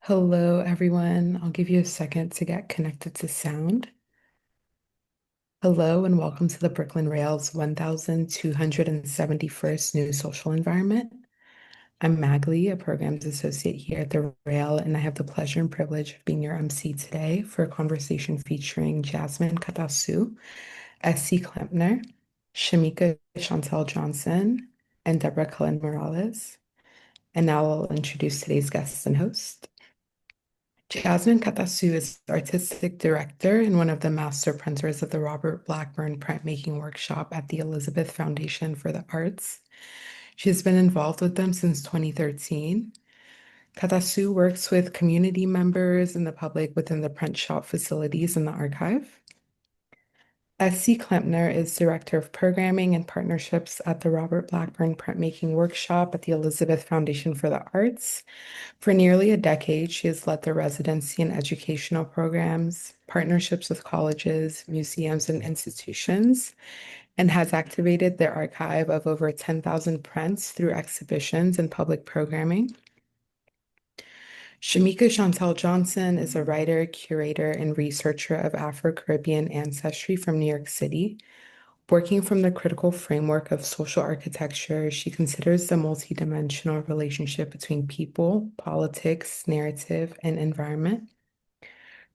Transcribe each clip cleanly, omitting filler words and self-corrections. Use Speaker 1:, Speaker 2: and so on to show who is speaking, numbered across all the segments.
Speaker 1: Hello, everyone. I'll give you a second to get connected to sound. Hello, and welcome to the Brooklyn Rail's 1271st New Social Environment. I'm Magley, a programs associate here at the Rail, and I have the pleasure and privilege of being your MC today for a conversation featuring Jazmine Catasús, Essye Klempner, Shameekia Shantel Johnson, and Deborah Cullen-Morales. And now I'll introduce today's guest and host. Jazmine Catasús is artistic director and one of the master printers of the Robert Blackburn Printmaking Workshop at the Elizabeth Foundation for the Arts. She has been involved with them since 2013. Catasús works with community members and the public within the print shop facilities in the archive. Essye Klempner is Director of Programming and Partnerships at the Robert Blackburn Printmaking Workshop at the Elizabeth Foundation for the Arts. For nearly a decade, she has led the residency and educational programs, partnerships with colleges, museums, and institutions, and has activated their archive of over 10,000 prints through exhibitions and public programming. Shameekia Shantel Johnson is a writer, curator, and researcher of Afro-Caribbean ancestry from New York City. Working from the critical framework of social architecture, she considers the multidimensional relationship between people, politics, narrative, and environment.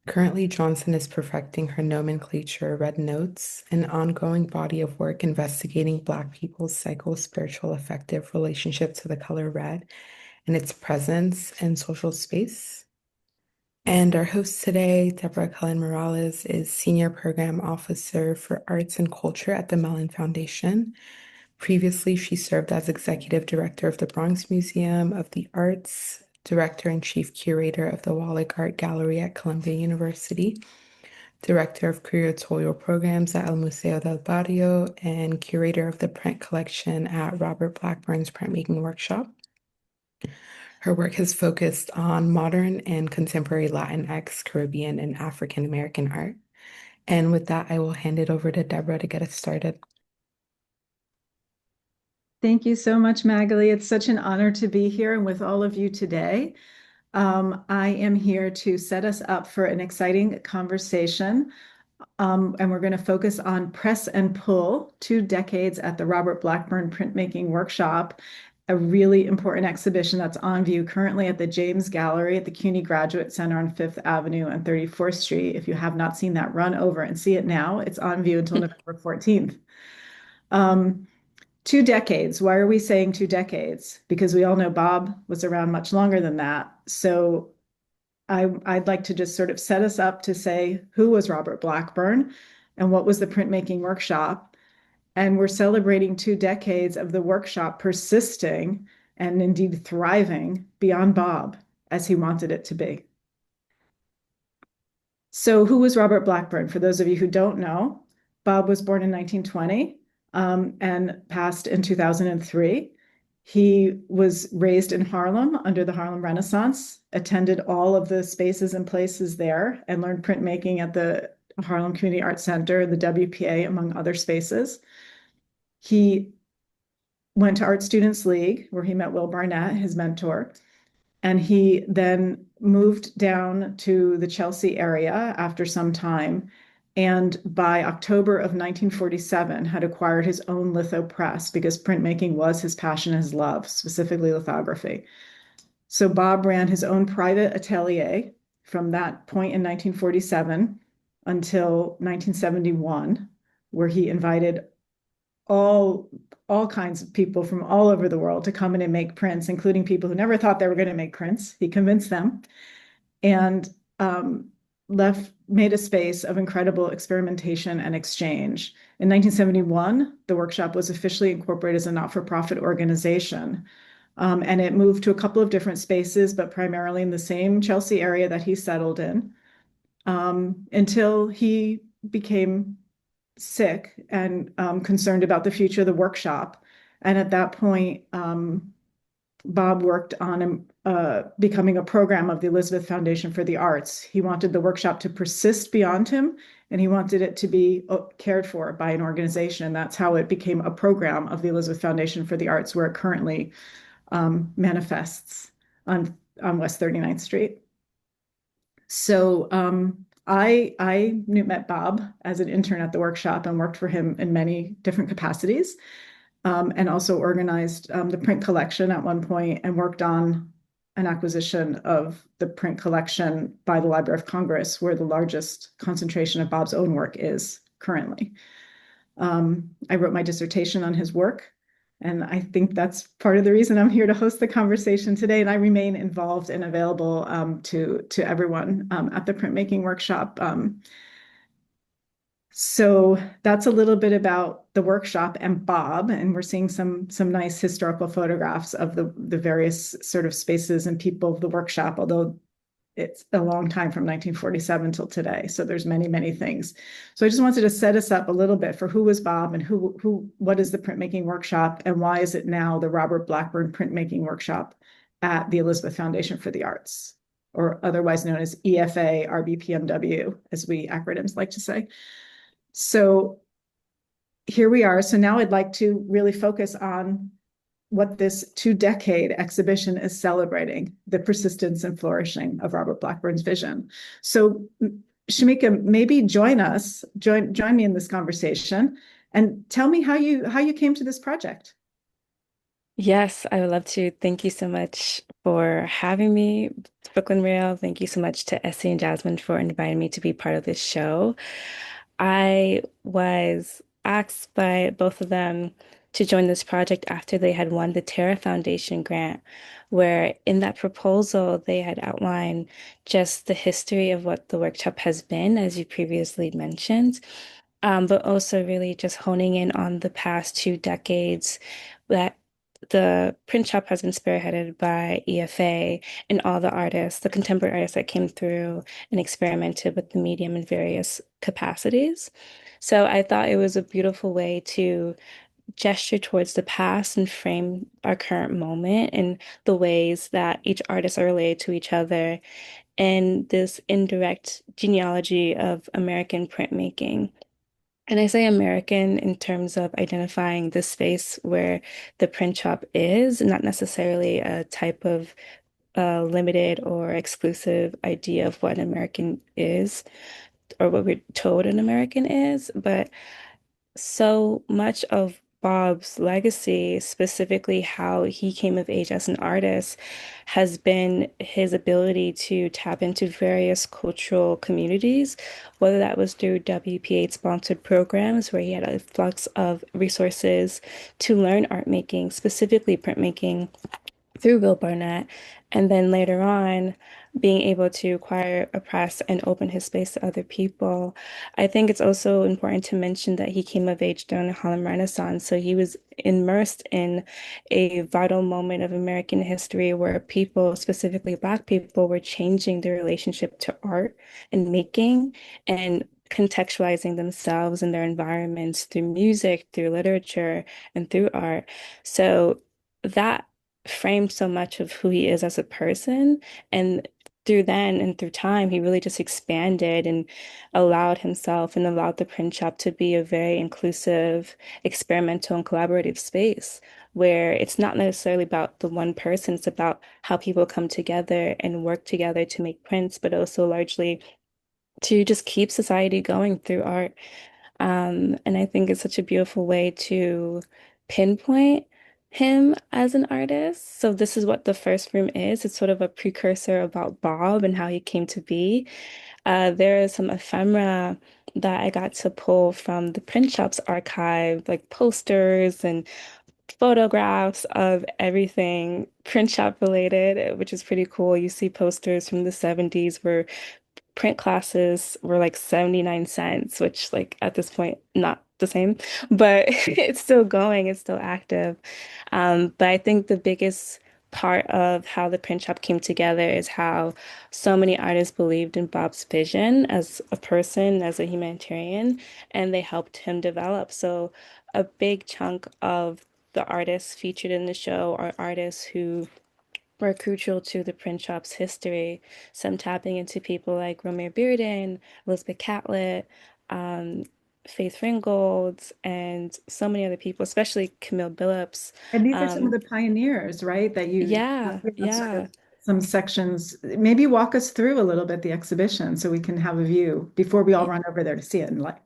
Speaker 1: Currently, Johnson is perfecting her nomenclature, Red Notes, an ongoing body of work investigating Black people's psycho-spiritual affective relationship to the color red and its presence in social space. And our host today, Deborah Cullen-Morales, is Senior Program Officer for Arts and Culture at the Mellon Foundation. Previously, she served as Executive Director of the Bronx Museum of the Arts, Director and Chief Curator of the Wallach Art Gallery at Columbia University, Director of Curatorial Programs at El Museo del Barrio, and Curator of the Print Collection at Robert Blackburn's Printmaking Workshop. Her work has focused on modern and contemporary Latinx, Caribbean, and African American art. And with that, I will hand it over to Deborah to get us started.
Speaker 2: Thank you so much, Magali. It's such an honor to be here and with all of you today. I am here to set us up for an exciting conversation, and we're going to focus on Press and Pull, 2 decades at the Robert Blackburn Printmaking Workshop, a really important exhibition that's on view currently at the James Gallery at the CUNY Graduate Center on 5th Avenue and 34th Street. If you have not seen that, run over and see it now. It's on view until November 14th. 2 decades. Why are we saying 2 decades? Because we all know Bob was around much longer than that. So I'd like to just sort of set us up to say who was Robert Blackburn and what was the printmaking workshop. And we're celebrating 2 decades of the workshop persisting and indeed thriving beyond Bob as he wanted it to be. So who was Robert Blackburn? For those of you who don't know, Bob was born in 1920. And passed in 2003. He was raised in Harlem under the Harlem Renaissance, attended all of the spaces and places there, and learned printmaking at the Harlem Community Arts Center, the WPA, among other spaces. He went to Art Students League, where he met Will Barnett, his mentor, and he then moved down to the Chelsea area after some time, and by October of 1947 had acquired his own litho press because printmaking was his passion and his love, specifically lithography. So Bob ran his own private atelier from that point in 1947 until 1971, where he invited all kinds of people from all over the world to come in and make prints, including people who never thought they were going to make prints. He convinced them and made a space of incredible experimentation and exchange. In 1971, the workshop was officially incorporated as a not-for-profit organization. And it moved to a couple of different spaces, but primarily in the same Chelsea area that he settled in, until he became sick and concerned about the future of the workshop. And at that point, Bob worked on becoming a program of the Elizabeth Foundation for the Arts. He wanted the workshop to persist beyond him, and he wanted it to be cared for by an organization. And that's how it became a program of the Elizabeth Foundation for the Arts, where it currently manifests on West 39th Street. So I met Bob as an intern at the workshop and worked for him in many different capacities, and also organized the print collection at one point and worked on an acquisition of the print collection by the Library of Congress, where the largest concentration of Bob's own work is currently. I wrote my dissertation on his work, and I think that's part of the reason I'm here to host the conversation today. And I remain involved and available to everyone at the printmaking workshop. So that's a little bit about the workshop and Bob, and we're seeing some nice historical photographs of the various sort of spaces and people of the workshop, although it's a long time from 1947 till today. So there's many things. So I just wanted to set us up a little bit for who was Bob and what is the printmaking workshop and why is it now the Robert Blackburn Printmaking Workshop at the Elizabeth Foundation for the Arts, or otherwise known as EFA RBPMW, as we acronyms like to say. So here we are. So now I'd like to really focus on what this 2-decade exhibition is celebrating, the persistence and flourishing of Robert Blackburn's vision. So Shameekia, maybe join me in this conversation and tell me how you came to this project.
Speaker 3: Yes, I would love to. Thank you so much for having me, Brooklyn Rail. Thank you so much to Essye and Jasmine for inviting me to be part of this show. I was asked by both of them to join this project after they had won the Terra Foundation grant, where in that proposal they had outlined just the history of what the workshop has been, as you previously mentioned, but also really just honing in on the past 2 decades that the print shop has been spearheaded by EFA and all the artists, the contemporary artists that came through and experimented with the medium in various capacities. So I thought it was a beautiful way to gesture towards the past and frame our current moment and the ways that each artist are related to each other and this indirect genealogy of American printmaking. And I say American in terms of identifying the space where the print shop is, not necessarily a type of limited or exclusive idea of what an American is or what we're told an American is, but so much of Bob's legacy, specifically how he came of age as an artist, has been his ability to tap into various cultural communities, whether that was through WPA-sponsored programs where he had a flux of resources to learn art making, specifically printmaking, through Will Barnett, and then later on being able to acquire a press and open his space to other people. I think it's also important to mention that he came of age during the Harlem Renaissance, so he was immersed in a vital moment of American history where people, specifically Black people, were changing their relationship to art and making and contextualizing themselves and their environments through music, through literature, and through art. So that framed so much of who he is as a person. And through then and through time, he really just expanded and allowed himself and allowed the print shop to be a very inclusive, experimental, and collaborative space where it's not necessarily about the one person, it's about how people come together and work together to make prints, but also largely to just keep society going through art. And I think it's such a beautiful way to pinpoint him as an artist. So this is what the first room is. It's sort of a precursor about Bob and how he came to be. There is some ephemera that I got to pull from the print shop's archive, like posters and photographs of everything print shop related, which is pretty cool. You see posters from the 70s where print classes were like 79 cents, which like at this point, not the same, but it's still going, it's still active. But I think the biggest part of how the print shop came together is how so many artists believed in Bob's vision as a person, as a humanitarian, and they helped him develop. So a big chunk of the artists featured in the show are artists who were crucial to the print shop's history. Some tapping into people like Romare Bearden, Elizabeth Catlett, um, Faith Ringgold, and so many other people, especially Camille Billups.
Speaker 2: And these are some of
Speaker 3: Um,
Speaker 2: the pioneers, right? That you
Speaker 3: yeah,
Speaker 2: sort of
Speaker 3: yeah.
Speaker 2: some sections. Maybe walk us through a little bit the exhibition so we can have a view before we all run over there to see it in life.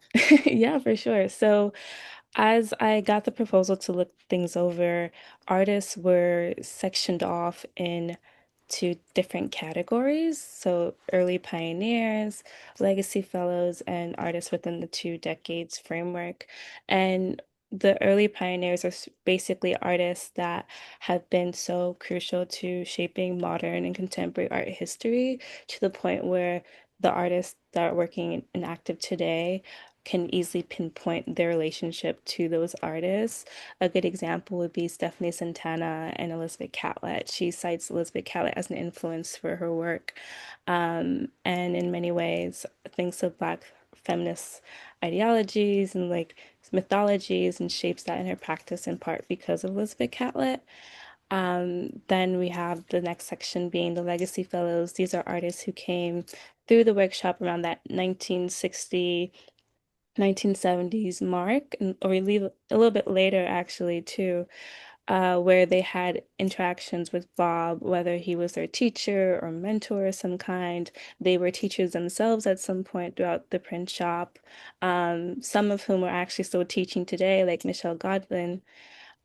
Speaker 3: Yeah, for sure. So, as I got the proposal to look things over, artists were sectioned off in two different categories. So, early pioneers, legacy fellows, and artists within the 2 decades framework. And the early pioneers are basically artists that have been so crucial to shaping modern and contemporary art history to the point where the artists that are working and active today can easily pinpoint their relationship to those artists. A good example would be Stephanie Santana and Elizabeth Catlett. She cites Elizabeth Catlett as an influence for her work. And in many ways, thinks of Black feminist ideologies and like mythologies and shapes that in her practice in part because of Elizabeth Catlett. Then we have the next section being the Legacy Fellows. These are artists who came through the workshop around that 1960 1970s mark, and, or we leave a little bit later actually too, where they had interactions with Bob, whether he was their teacher or mentor of some kind. They were teachers themselves at some point throughout the print shop. Some of whom are actually still teaching today, like Michelle Godwin.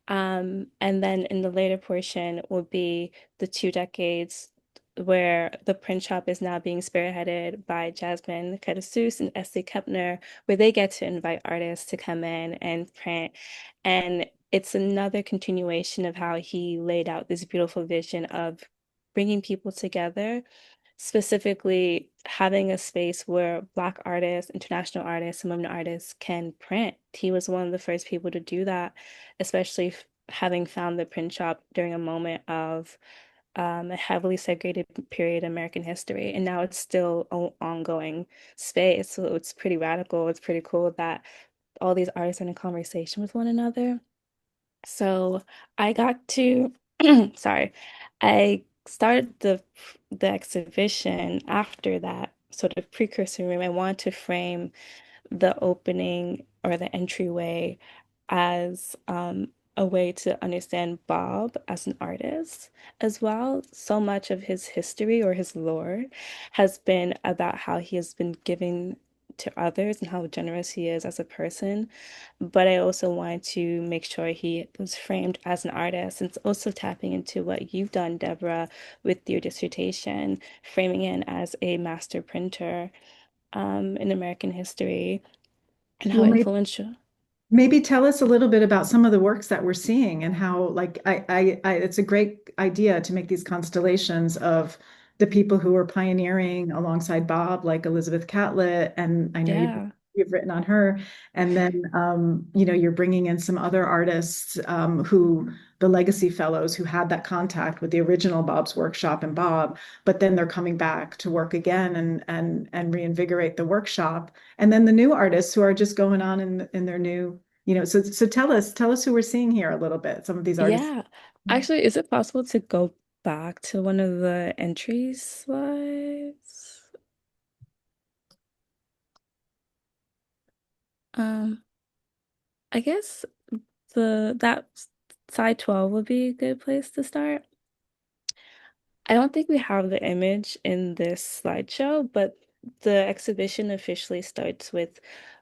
Speaker 3: And then in the later portion will be the 2 decades where the print shop is now being spearheaded by Jazmine Catasús and Essye Klempner, where they get to invite artists to come in and print. And it's another continuation of how he laid out this beautiful vision of bringing people together, specifically having a space where Black artists, international artists, and women artists can print. He was one of the first people to do that, especially having found the print shop during a moment of a heavily segregated period in American history. And now it's still an ongoing space. So it's pretty radical. It's pretty cool that all these artists are in a conversation with one another. So I got to, sorry, I started the exhibition after that sort of precursor room. I wanted to frame the opening or the entryway as a way to understand Bob as an artist as well. So much of his history or his lore has been about how he has been giving to others and how generous he is as a person. But I also wanted to make sure he was framed as an artist. And it's also tapping into what you've done, Deborah, with your dissertation, framing it as a master printer in American history and how
Speaker 2: Well,
Speaker 3: influential.
Speaker 2: maybe tell us a little bit about some of the works that we're seeing and how, like, it's a great idea to make these constellations of the people who were pioneering alongside Bob, like Elizabeth Catlett, and I know
Speaker 3: Yeah.
Speaker 2: you've written on her, and then you're bringing in some other artists who the legacy fellows who had that contact with the original Bob's workshop and Bob, but then they're coming back to work again and reinvigorate the workshop, and then the new artists who are just going on in their new, so tell us who we're seeing here a little bit, some of these artists.
Speaker 3: Yeah. Actually, is it possible to go back to one of the entry slides? Um, I guess that side 12 would be a good place to start. I don't think we have the image in this slideshow, but the exhibition officially starts with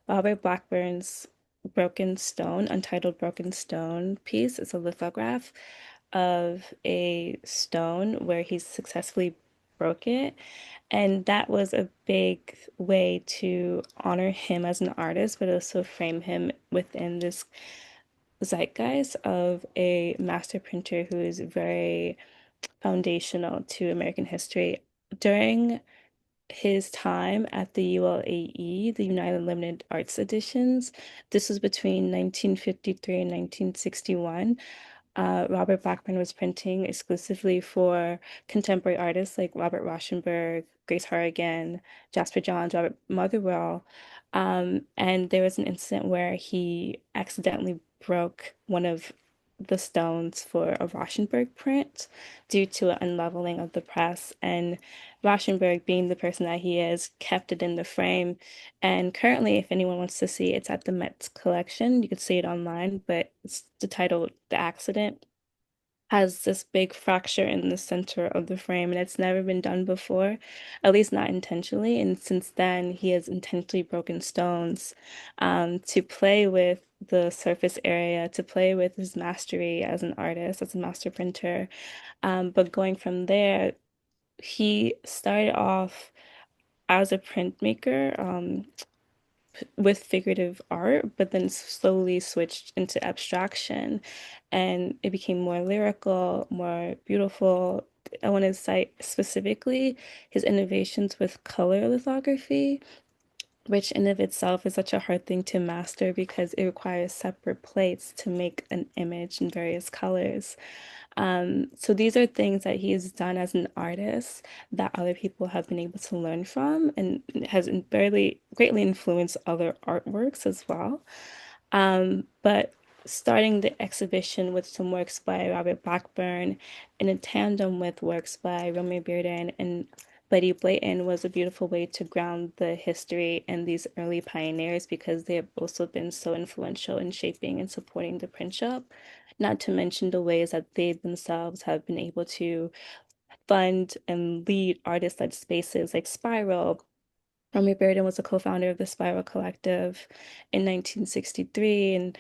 Speaker 3: Robert Blackburn's Broken Stone, Untitled Broken Stone piece. It's a lithograph of a stone where he successfully broke it. And that was a big way to honor him as an artist, but also frame him within this zeitgeist of a master printer who is very foundational to American history. During his time at the ULAE, the United Limited Arts Editions, this was between 1953 and 1961. Robert Blackburn was printing exclusively for contemporary artists like Robert Rauschenberg, Grace Harrigan, Jasper Johns, Robert Motherwell. And there was an incident where he accidentally broke one of the stones for a Rauschenberg print due to an unleveling of the press. And Rauschenberg, being the person that he is, kept it in the frame. And currently, if anyone wants to see, it's at the Met's collection. You can see it online, but it's the title, The Accident. has this big fracture in the center of the frame, and it's never been done before, at least not intentionally. And since then, he has intentionally broken stones to play with the surface area, to play with his mastery as an artist, as a master printer. But going from there, he started off as a printmaker. With figurative art, but then slowly switched into abstraction and it became more lyrical, more beautiful. I want to cite specifically his innovations with color lithography, which in of itself is such a hard thing to master because it requires separate plates to make an image in various colors. So these are things that he has done as an artist that other people have been able to learn from and has very greatly influenced other artworks as well. But starting the exhibition with some works by Robert Blackburn in tandem with works by Romeo Bearden and Betty Blayton was a beautiful way to ground the history and these early pioneers because they have also been so influential in shaping and supporting the print shop, not to mention the ways that they themselves have been able to fund and lead artist-led spaces like Spiral. Romeo Bearden was a co-founder of the Spiral Collective in 1963, and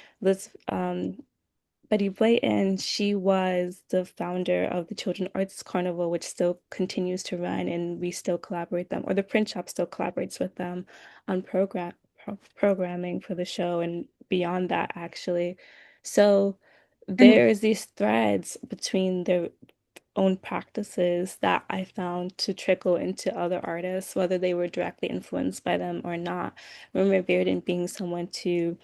Speaker 3: Betty Blayton, she was the founder of the Children's Arts Carnival, which still continues to run, and we still collaborate them, or the print shop still collaborates with them on programming for the show and beyond that, actually. So
Speaker 2: And
Speaker 3: there's these threads between their own practices that I found to trickle into other artists, whether they were directly influenced by them or not. Remember Bearden being someone to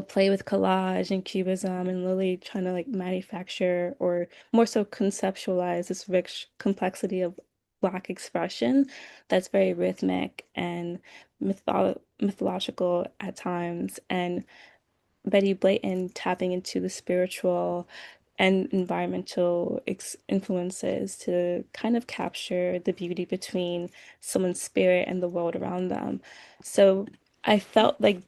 Speaker 3: play with collage and cubism and Lily trying to like manufacture or more so conceptualize this rich complexity of Black expression that's very rhythmic and mythological at times. And Betty Blayton tapping into the spiritual and environmental influences to kind of capture the beauty between someone's spirit and the world around them. So I felt like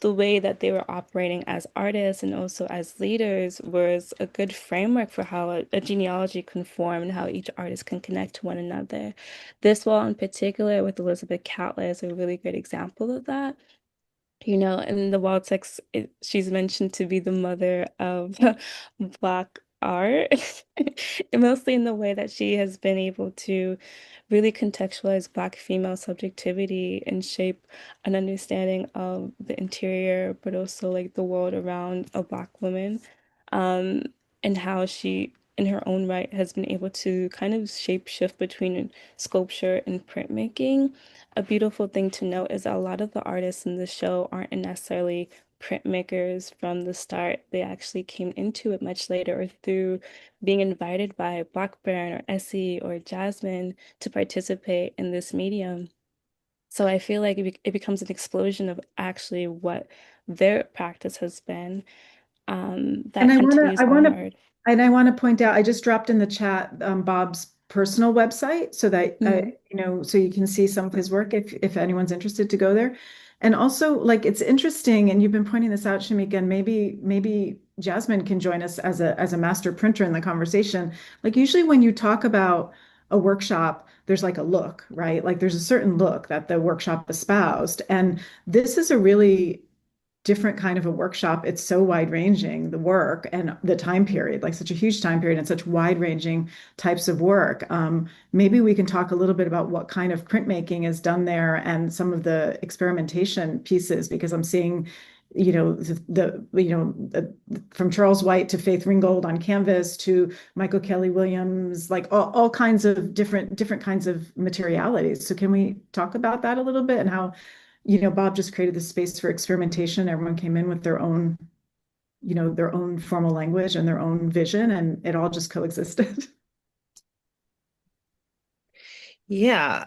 Speaker 3: the way that they were operating as artists and also as leaders was a good framework for how a genealogy can form and how each artist can connect to one another. This wall in particular with Elizabeth Catlett is a really good example of that. In the wall text, she's mentioned to be the mother of Black art, and mostly in the way that she has been able to really contextualize Black female subjectivity and shape an understanding of the interior, but also like the world around a Black woman, um, and how she, in her own right, has been able to kind of shape shift between sculpture and printmaking. A beautiful thing to note is that a lot of the artists in the show aren't necessarily printmakers from the start. They actually came into it much later or through being invited by Blackburn or Essye or Jazmine to participate in this medium. So I feel like it becomes an explosion of actually what their practice has been
Speaker 2: And
Speaker 3: that continues onward.
Speaker 2: I want to point out, I just dropped in the chat Bob's personal website so that
Speaker 3: Mhm.
Speaker 2: so you can see some of his work if anyone's interested to go there. And also, like, it's interesting, and you've been pointing this out, Shameekia, and maybe Jazmine can join us as a master printer in the conversation. Like, usually when you talk about a workshop, there's like a look, right? Like, there's a certain look that the workshop espoused, and this is a really different kind of a workshop. It's so wide ranging, the work and the time period, like such a huge time period and such wide ranging types of work. Maybe we can talk a little bit about what kind of printmaking is done there and some of the experimentation pieces, because I'm seeing, from Charles White to Faith Ringgold on canvas to Michael Kelly Williams, like all kinds of different kinds of materialities. So can we talk about that a little bit and how Bob just created this space for experimentation. Everyone came in with their own formal language and their own vision, and it all just coexisted.
Speaker 4: Yeah,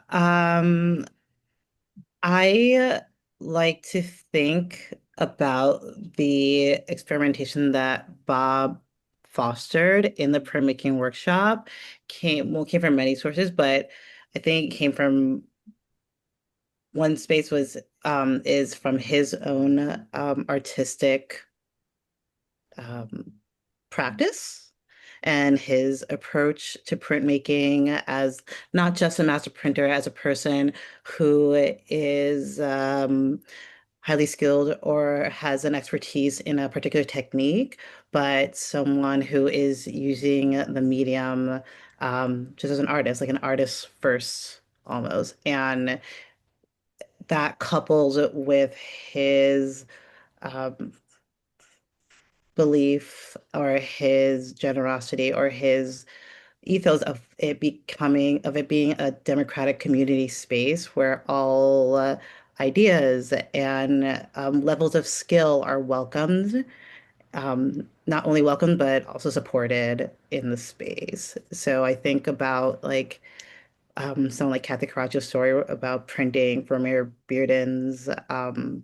Speaker 4: I like to think about the experimentation that Bob fostered in the printmaking workshop came from many sources, but I think it came from one space was is from his own artistic um, practice and his approach to printmaking as not just a master printer, as a person who is highly skilled or has an expertise in a particular technique, but someone who is using the medium just as an artist, like an artist first almost. And that coupled with his um, belief or his generosity or his ethos of it being a democratic community space where all ideas and levels of skill are welcomed, not only welcomed but also supported in the space. So I think about like someone like Kathy Caraccio's story about printing for Mayor Bearden's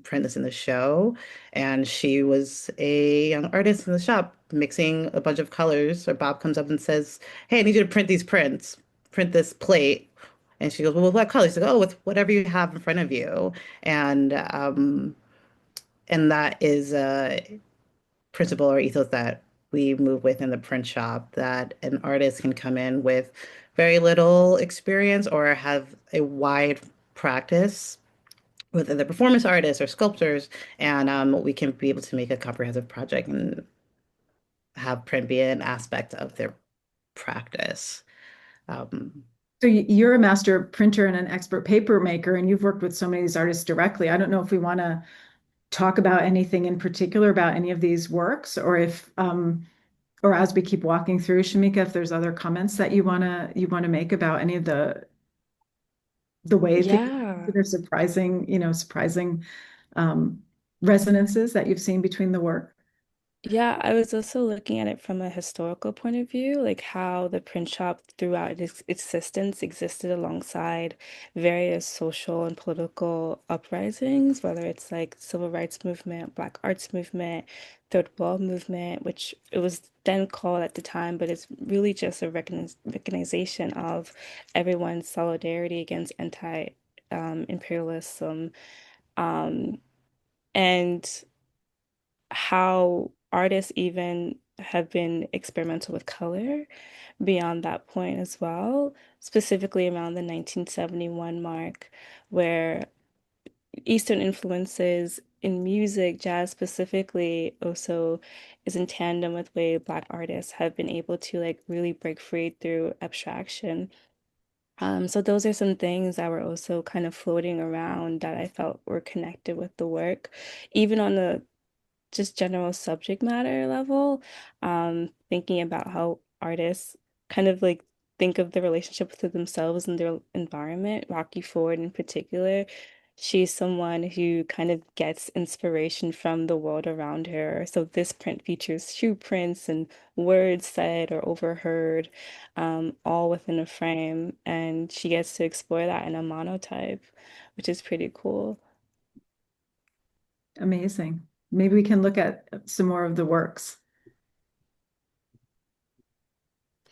Speaker 4: print that's in the show. And she was a young artist in the shop mixing a bunch of colors. So Bob comes up and says, "Hey, I need you to print these prints, print this plate." And she goes, "Well, what color?" She's like, "Oh, with whatever you have in front of you." And um, and that is principle or ethos that we move with in the print shop, that an artist can come in with very little experience or have a wide practice with other performance artists or sculptors, and we can be able to make a comprehensive project and have print be an aspect of their practice. Um,
Speaker 2: So you're a master printer and an expert paper maker, and you've worked with so many of these artists directly. I don't know if we want to talk about anything in particular about any of these works, or if or as we keep walking through, Shameekia, if there's other comments that you wanna make about any of the ways that
Speaker 3: Yeah.
Speaker 2: are surprising, surprising um, resonances that you've seen between the work.
Speaker 3: Yeah, I was also looking at it from a historical point of view, like how the print shop throughout its existence existed alongside various social and political uprisings, whether it's like civil rights movement, Black arts movement, Third World movement, which it was then called at the time, but it's really just a recognition of everyone's solidarity against anti-imperialism, um, and how artists even have been experimental with color beyond that point as well, specifically around the 1971 mark, where Eastern influences in music, jazz specifically, also is in tandem with way Black artists have been able to like really break free through abstraction. So those are some things that were also kind of floating around that I felt were connected with the work, even on the just general subject matter level, thinking about how artists kind of like think of the relationship to themselves and their environment. Rocky Ford in particular, she's someone who kind of gets inspiration from the world around her. So this print features shoe prints and words said or overheard, all within a frame, and she gets to explore that in a monotype, which is pretty cool.
Speaker 2: Amazing. Maybe we can look at some more of the works.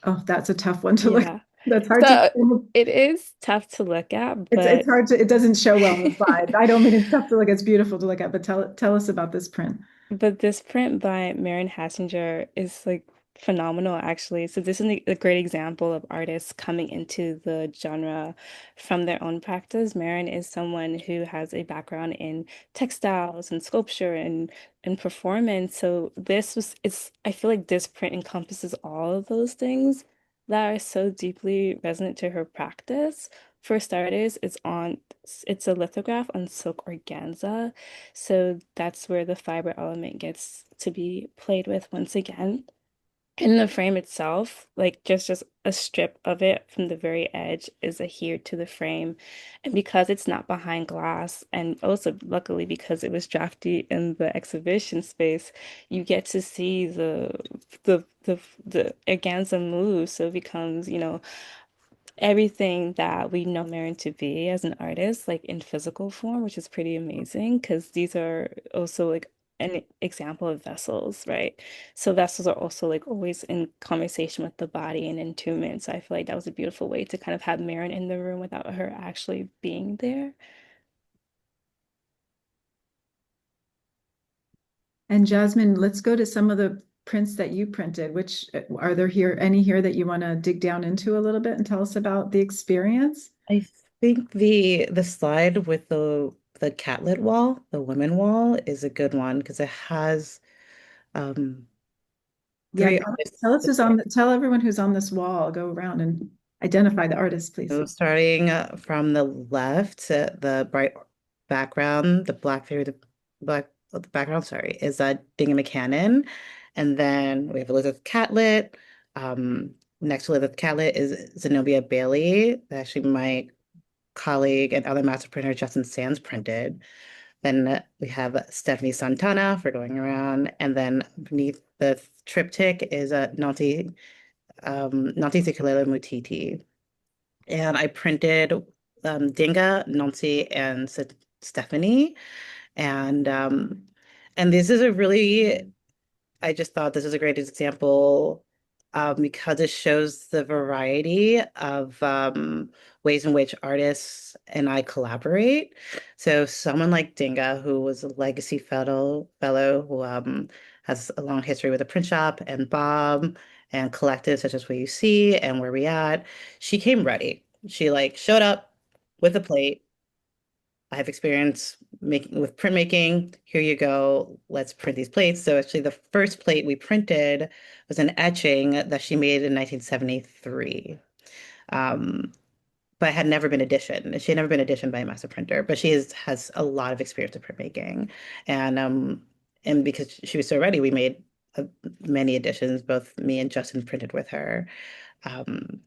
Speaker 2: Oh, that's a tough one to look.
Speaker 3: Yeah.
Speaker 2: That's hard to.
Speaker 3: So it is tough to look at,
Speaker 2: It's
Speaker 3: but
Speaker 2: hard to. It doesn't show well in slides. I don't mean it's tough to look. It's beautiful to look at. But tell us about this print.
Speaker 3: this print by Marion Hassinger is like phenomenal, actually. So this is a great example of artists coming into the genre from their own practice. Marion is someone who has a background in textiles and sculpture and performance. So it's I feel like this print encompasses all of those things that are so deeply resonant to her practice. For starters, it's a lithograph on silk organza. So that's where the fiber element gets to be played with once again. In the frame itself, like just a strip of it from the very edge is adhered to the frame. And because it's not behind glass, and also luckily because it was drafty in the exhibition space, you get to see the organza move. So it becomes, everything that we know Marin to be as an artist, like in physical form, which is pretty amazing because these are also like an example of vessels, right? So vessels are also like always in conversation with the body and entombment. So I feel like that was a beautiful way to kind of have Marin in the room without her actually being there.
Speaker 2: And Jasmine, let's go to some of the prints that you printed, which are there any here that you want to dig down into a little bit and tell us about the experience?
Speaker 4: I think the slide with the catlit wall, the women wall, is a good one because it has um
Speaker 2: Yeah,
Speaker 4: three
Speaker 2: tell
Speaker 4: artists.
Speaker 2: us tell everyone who's on this wall. Go around and identify the artist, please.
Speaker 4: So starting from the left, the bright background, the black figure, the background, sorry, is Dindga McCannon. And then we have Elizabeth Catlett. Next to Elizabeth Catlett is Zenobia Bailey. Actually, my colleague and other master printer, Justin Sands, printed. Then we have Stephanie Santana for going around. And then beneath the triptych is Nanti Sikalele Mutiti. And I printed Dindga, Nancy, and Stephanie. And this is a really, I just thought this is a great example because it shows the variety of ways in which artists and I collaborate. So someone like Dindga, who was a legacy fellow who has a long history with the print shop, and Bob and collectives such as What You See and Where We At, she came ready. She like showed up with a plate. I have experience making with printmaking. Here you go. Let's print these plates. So actually the first plate we printed was an etching that she made in 1973. Um, but had never been editioned. She had never been editioned by a master printer, but has a lot of experience in printmaking. And because she was so ready, we made many editions, both me and Justin printed with her. Um,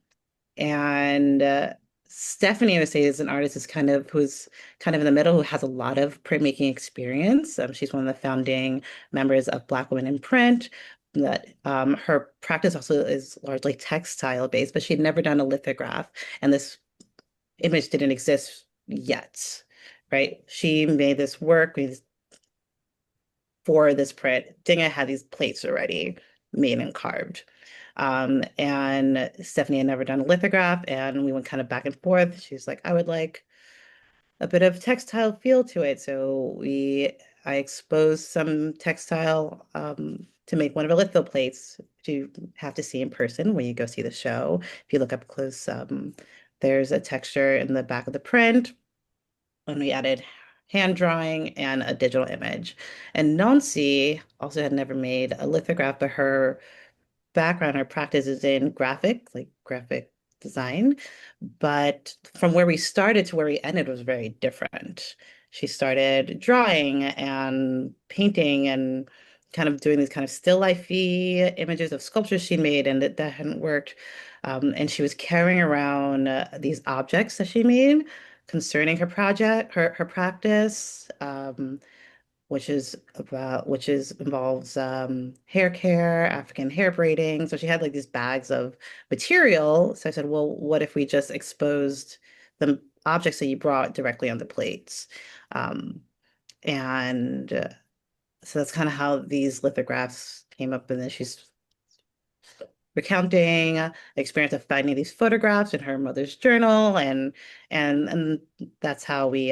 Speaker 4: and Stephanie, I would say, is an artist who's kind of in the middle, who has a lot of printmaking experience. She's one of the founding members of Black Women in Print. That her practice also is largely textile based, but she'd never done a lithograph, and this image didn't exist yet, right? She made this work for this print. Dindga had these plates already made and carved. And Stephanie had never done a lithograph, and we went kind of back and forth. She's like, I would like a bit of textile feel to it. So I exposed some textile to make one of the litho plates, which you have to see in person when you go see the show. If you look up close, there's a texture in the back of the print, and we added hand drawing and a digital image. And Nancy also had never made a lithograph, but her background, her practice is in graphic design. But from where we started to where we ended was very different. She started drawing and painting and kind of doing these kind of still lifey images of sculptures she made, and that hadn't worked. And she was carrying around these objects that she made concerning her project, her practice. Which involves hair care, African hair braiding. So she had like these bags of material. So I said, well, what if we just exposed the objects that you brought directly on the plates? Um, and so that's kind of how these lithographs came up. And then she's recounting the experience of finding these photographs in her mother's journal, and that's how we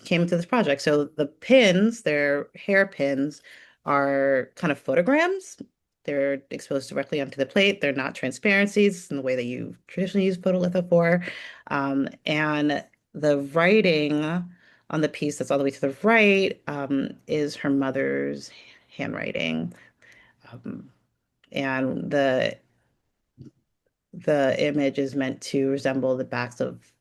Speaker 4: came into this project. So the pins, they're hair pins, are kind of photograms. They're exposed directly onto the plate. They're not transparencies in the way that you traditionally use photolitho for. And the writing on the piece that's all the way to the right is her mother's handwriting. Um, and the image is meant to resemble the backs of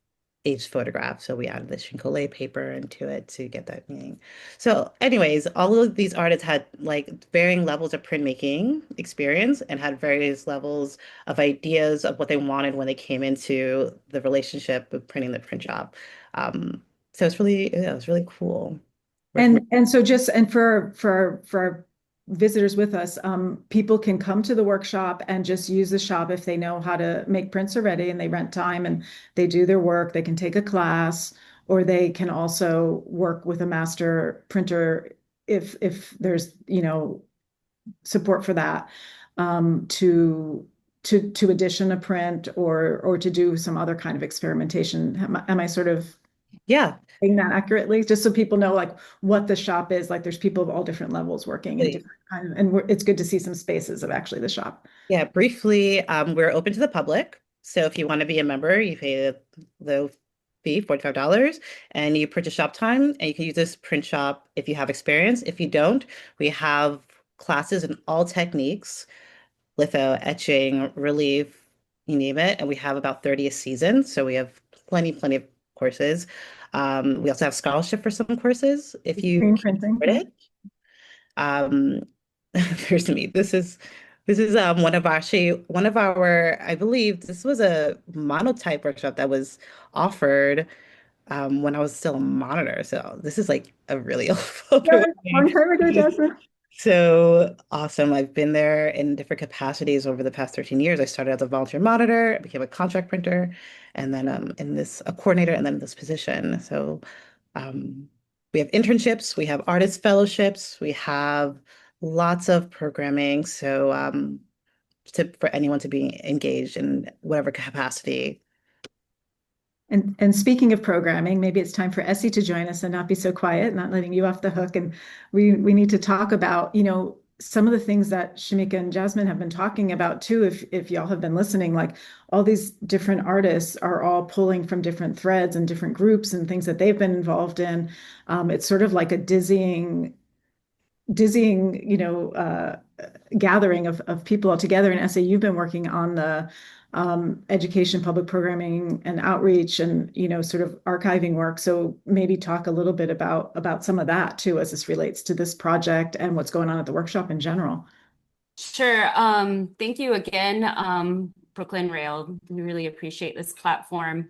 Speaker 4: aged photographs. So we added the chincolet paper into it to get that meaning. So anyways, all of these artists had like varying levels of printmaking experience and had various levels of ideas of what they wanted when they came into the relationship of printing the print shop. So it was really cool.
Speaker 2: And so just and for our visitors with us, people can come to the workshop and just use the shop if they know how to make prints already and they rent time and they do their work. They can take a class, or they can also work with a master printer if there's, support for that, to edition a print or to do some other kind of experimentation. Am I sort of
Speaker 4: Yeah.
Speaker 2: saying that accurately, just so people know like what the shop is. Like there's people of all different levels working in different kind of, and it's good to see some spaces of actually the shop.
Speaker 4: Yeah, briefly, we're open to the public. So if you want to be a member, you pay the fee, $45, and you purchase shop time, and you can use this print shop if you have experience. If you don't, we have classes in all techniques, litho, etching, relief, you name it, and we have about 30 a season. So we have plenty of courses. We also have scholarship for some courses if you
Speaker 2: Screen
Speaker 4: can
Speaker 2: printing.
Speaker 4: afford it. Um, There's me. This is one of our, I believe this was a monotype workshop that was offered when I was still a monitor. So this is like a really old
Speaker 2: Yeah, long
Speaker 4: way.
Speaker 2: time ago, Jasmine.
Speaker 4: So awesome. I've been there in different capacities over the past 13 years. I started as a volunteer monitor, I became a contract printer, and then in this a coordinator, and then in this position. So um, we have internships, we have artist fellowships, we have lots of programming. So for anyone to be engaged in whatever capacity.
Speaker 2: And speaking of programming, maybe it's time for Essye to join us and not be so quiet, not letting you off the hook. And we need to talk about, some of the things that Shameekia and Jazmine have been talking about too, if y'all have been listening, like all these different artists are all pulling from different threads and different groups and things that they've been involved in. It's sort of like a dizzying, gathering of people all together. And Essye, you've been working on the education, public programming, and outreach, and sort of archiving work. So maybe talk a little bit about some of that too, as this relates to this project and what's going on at the workshop in general.
Speaker 5: Sure. Thank you again, Brooklyn Rail. We really appreciate this platform.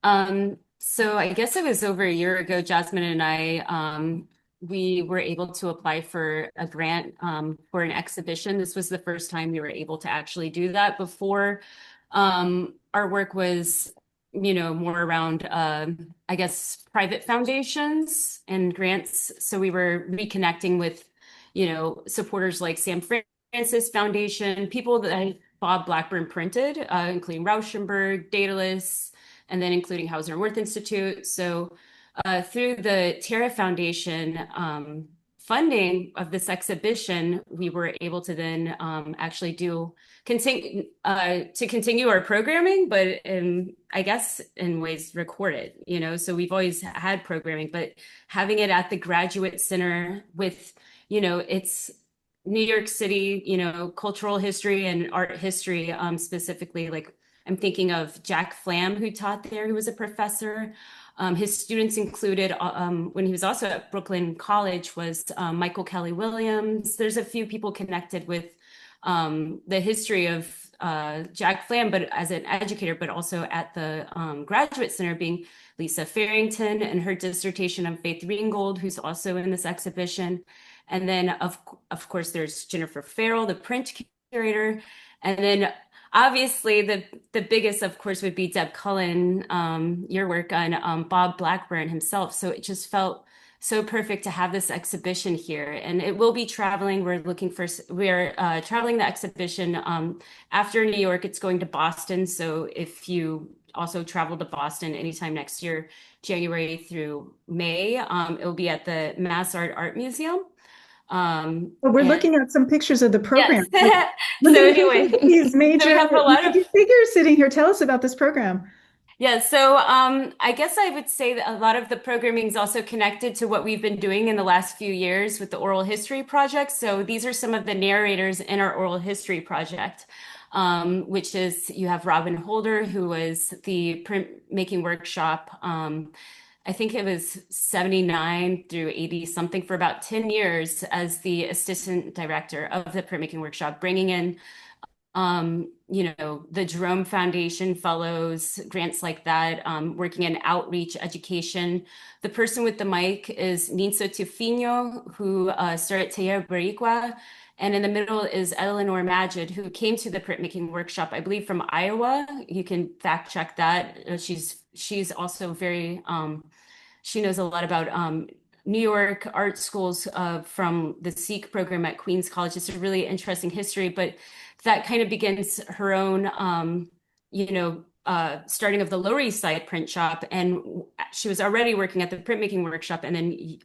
Speaker 5: So I guess it was over a year ago, Jazmine and I, we were able to apply for a grant for an exhibition. This was the first time we were able to actually do that. Before, our work was, more around, I guess, private foundations and grants. So we were reconnecting with, supporters like Sam Francis Foundation, people that Bob Blackburn printed, including Rauschenberg, Daedalus, and then including Hauser and Wirth Institute. So through the Terra Foundation funding of this exhibition, we were able to then actually continue our programming, but I guess in ways record it, so we've always had programming, but having it at the Graduate Center with, it's New York City, cultural history and art history, specifically, like I'm thinking of Jack Flam, who taught there, who was a professor. His students included, when he was also at Brooklyn College, was Michael Kelly Williams. There's a few people connected with the history of Jack Flam, but as an educator, but also at the Graduate Center, being Lisa Farrington and her dissertation on Faith Ringgold, who's also in this exhibition. And then, of course, there's Jennifer Farrell, the print curator. And then obviously the biggest, of course, would be Deb Cullen, your work on Bob Blackburn himself. So it just felt so perfect to have this exhibition here. And it will be traveling. We're traveling the exhibition after New York. It's going to Boston. So if you also travel to Boston anytime next year, January through May, it will be at the Mass Art Museum.
Speaker 2: But we're looking at some pictures of the program.
Speaker 5: Yes.
Speaker 2: Look
Speaker 5: So
Speaker 2: at
Speaker 5: anyway,
Speaker 2: these major,
Speaker 5: so we have a lot of
Speaker 2: figures sitting here. Tell us about this program.
Speaker 5: Yeah, so I guess I would say that a lot of the programming is also connected to what we've been doing in the last few years with the oral history project. So these are some of the narrators in our oral history project, which is you have Robin Holder, who was the printmaking workshop. I think it was 79 through 80 something for about 10 years as the assistant director of the printmaking workshop, bringing in the Jerome Foundation fellows, grants like that, working in outreach education. The person with the mic is Ninso Tufino, who started Tierra Boricua. And in the middle is Eleanor Majid, who came to the printmaking workshop, I believe, from Iowa. You can fact check that. She's also very, she knows a lot about New York art schools from the Sikh program at Queens College. It's a really interesting history, but that kind of begins her own, starting of the Lower East Side print shop, and she was already working at the printmaking workshop, and then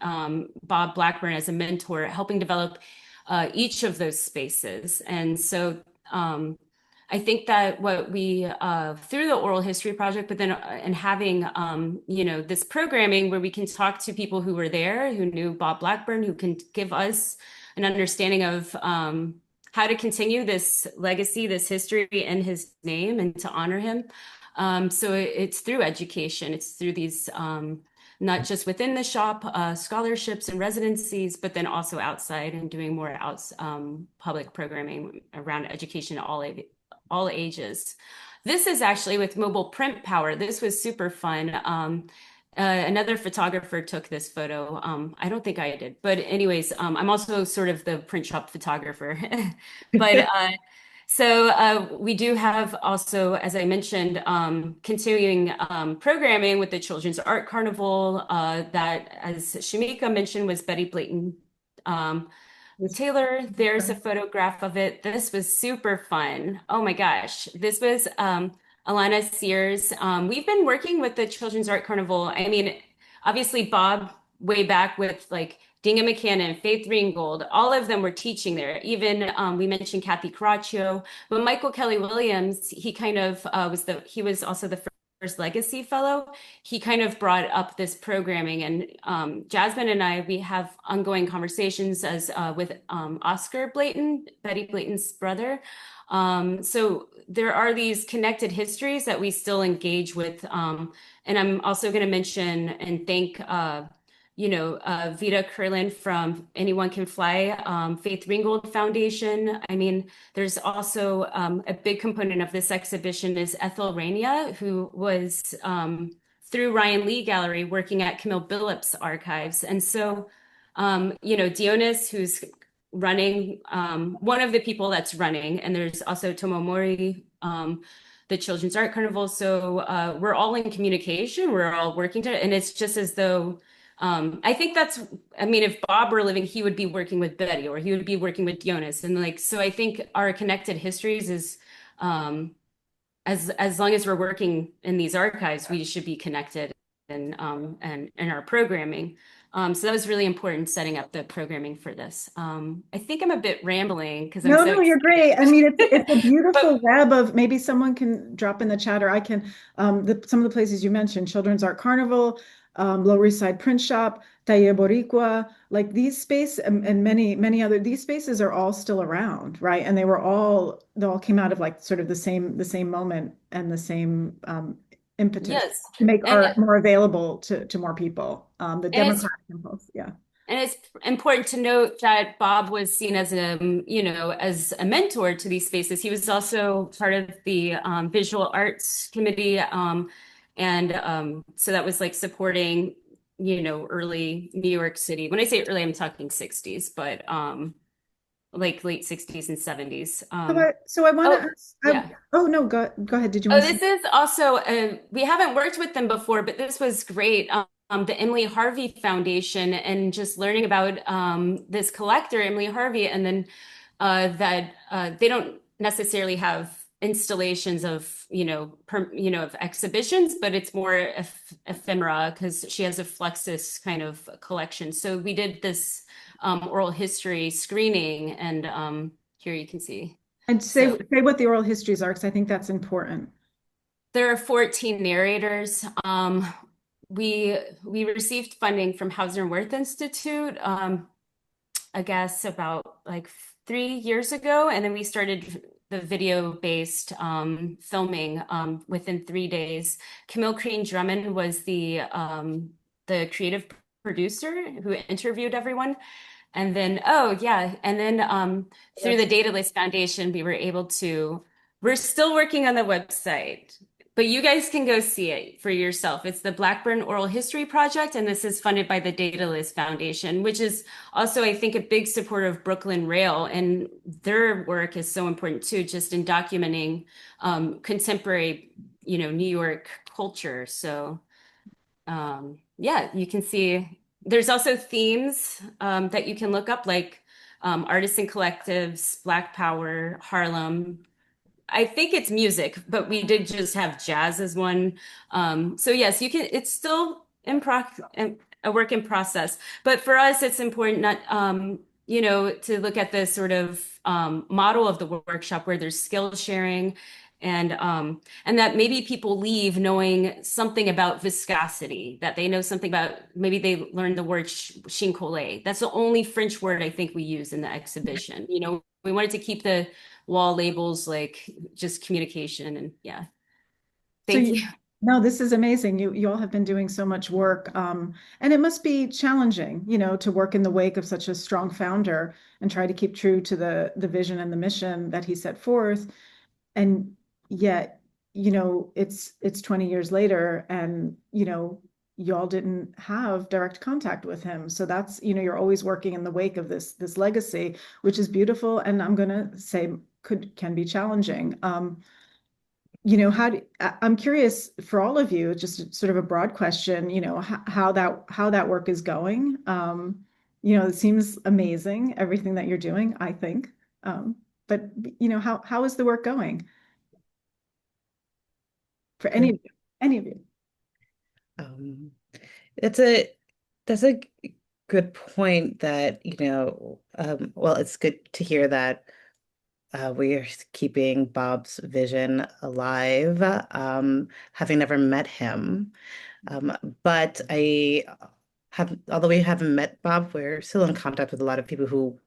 Speaker 5: Bob Blackburn as a mentor, helping develop each of those spaces. And so I think that what we through the oral history project, but then and having this programming where we can talk to people who were there, who knew Bob Blackburn, who can give us an understanding of how to continue this legacy, this history in his name, and to honor him. So it's through education. It's through these not just within the shop scholarships and residencies, but then also outside and doing more public programming around education at all ages. This is actually with mobile print power. This was super fun. Another photographer took this photo. I don't think I did, but anyways, I'm also sort of the print shop photographer. But so we do have also, as I mentioned, continuing programming with the Children's Art Carnival that, as Shameekia mentioned, was Betty Blayton Taylor. There's a photograph of it. This was super fun. Oh my gosh. This was Alana Sears. We've been working with the Children's Art Carnival. I mean, obviously Bob way back with like Dindga McCannon, Faith Ringgold, all of them were teaching there. Even we mentioned Kathy Caraccio, but Michael Kelly Williams, he kind of he was also the first Legacy Fellow. He kind of brought up this programming, and Jazmine and I, we have ongoing conversations as with Oscar Blayton, Betty Blayton's brother. So there are these connected histories that we still engage with. And I'm also going to mention and thank Vita Curlin from Anyone Can Fly, Faith Ringgold Foundation. I mean, there's also a big component of this exhibition is Ethel Rania, who was through Ryan Lee Gallery working at Camille Billups Archives. And so, Dionys, who's running, one of the people that's running, and there's also Tomomori, the Children's Art Carnival. So we're all in communication, we're all working together, and it's just as though I think if Bob were living, he would be working with Betty, or he would be working with Dionys. And so I think our connected histories is, as long as we're working in these archives, we should be connected and in our programming. So that was really important setting up the programming for this. I think I'm a bit rambling because
Speaker 2: No, you're great. I mean, it's a beautiful web of, maybe someone can drop in the chat, or I can, some of the places you mentioned, Children's Art Carnival, Lower East Side Print Shop, Taller Boricua, like these spaces and many other, these spaces are all still around, right? And they all came out of like sort of the same moment and the same impetus to make art more available to more people. The democratic impulse, yeah.
Speaker 5: And it's important to note that Bob was seen as a mentor to these spaces. He was also part of the visual arts committee. So that was like supporting, early New York City. When I say early, I'm talking 60s, but like late 60s and 70s.
Speaker 2: So I want to ask, oh no, go ahead. Did you want to
Speaker 5: this is also, we haven't worked with them before, but this was great. The Emily Harvey Foundation, and just learning about this collector, Emily Harvey, and then that they don't necessarily have installations of of exhibitions, but it's more ephemera because she has a Fluxus kind of collection. So we did this oral history screening, and here you can see.
Speaker 2: And say what the oral histories are, because I think that's important.
Speaker 5: There are 14 narrators. We received funding from Hauser & Wirth Institute, I guess about like 3 years ago, and then we started the video-based filming within 3 days. Camille Crane Drummond was the creative producer who interviewed everyone. And then, through the Dataless Foundation, we're still working on the website, but you guys can go see it for yourself. It's the Blackburn Oral History Project, and this is funded by the Dataless Foundation, which is also, I think, a big supporter of Brooklyn Rail, and their work is so important too, just in documenting contemporary, New York culture. So, you can see there's also themes that you can look up, like artists and collectives, Black Power, Harlem, I think it's music, but we did just have jazz as one. So yes, you can, it's still a work in process. But for us, it's important not, to look at the sort of model of the workshop where there's skill sharing and that maybe people leave knowing something about viscosity, that they know something about, maybe they learned the word chincolle. That's the only French word I think we use in the exhibition. We wanted to keep the wall labels like just communication and yeah.
Speaker 2: So
Speaker 5: Thank you.
Speaker 2: no, this is amazing. You all have been doing so much work, and it must be challenging, to work in the wake of such a strong founder and try to keep true to the vision and the mission that he set forth. And yet, it's 20 years later, and y'all didn't have direct contact with him. So that's, you're always working in the wake of this legacy, which is beautiful, and I'm gonna say can be challenging. I'm curious for all of you, just sort of a broad question, how that work is going. It seems amazing, everything that you're doing, I think. But how is the work going for any of you? Any of you?
Speaker 4: Um, it's a that's a good point that, well, it's good to hear that we're keeping Bob's vision alive, having never met him. But although we haven't met Bob, we're still in contact with a lot of people who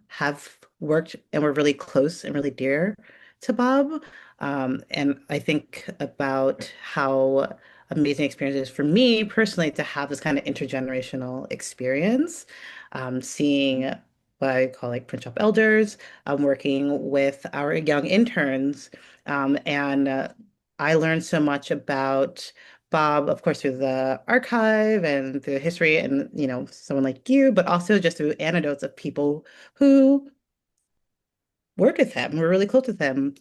Speaker 4: have worked and were really close and really dear to Bob. And I think about how amazing experience it is for me personally to have this kind of intergenerational experience, seeing what I call like print shop elders, working with our young interns. And I learned so much about Bob, of course, through the archive and through history and, someone like you, but also just through anecdotes of people who worked with him, were really close with him.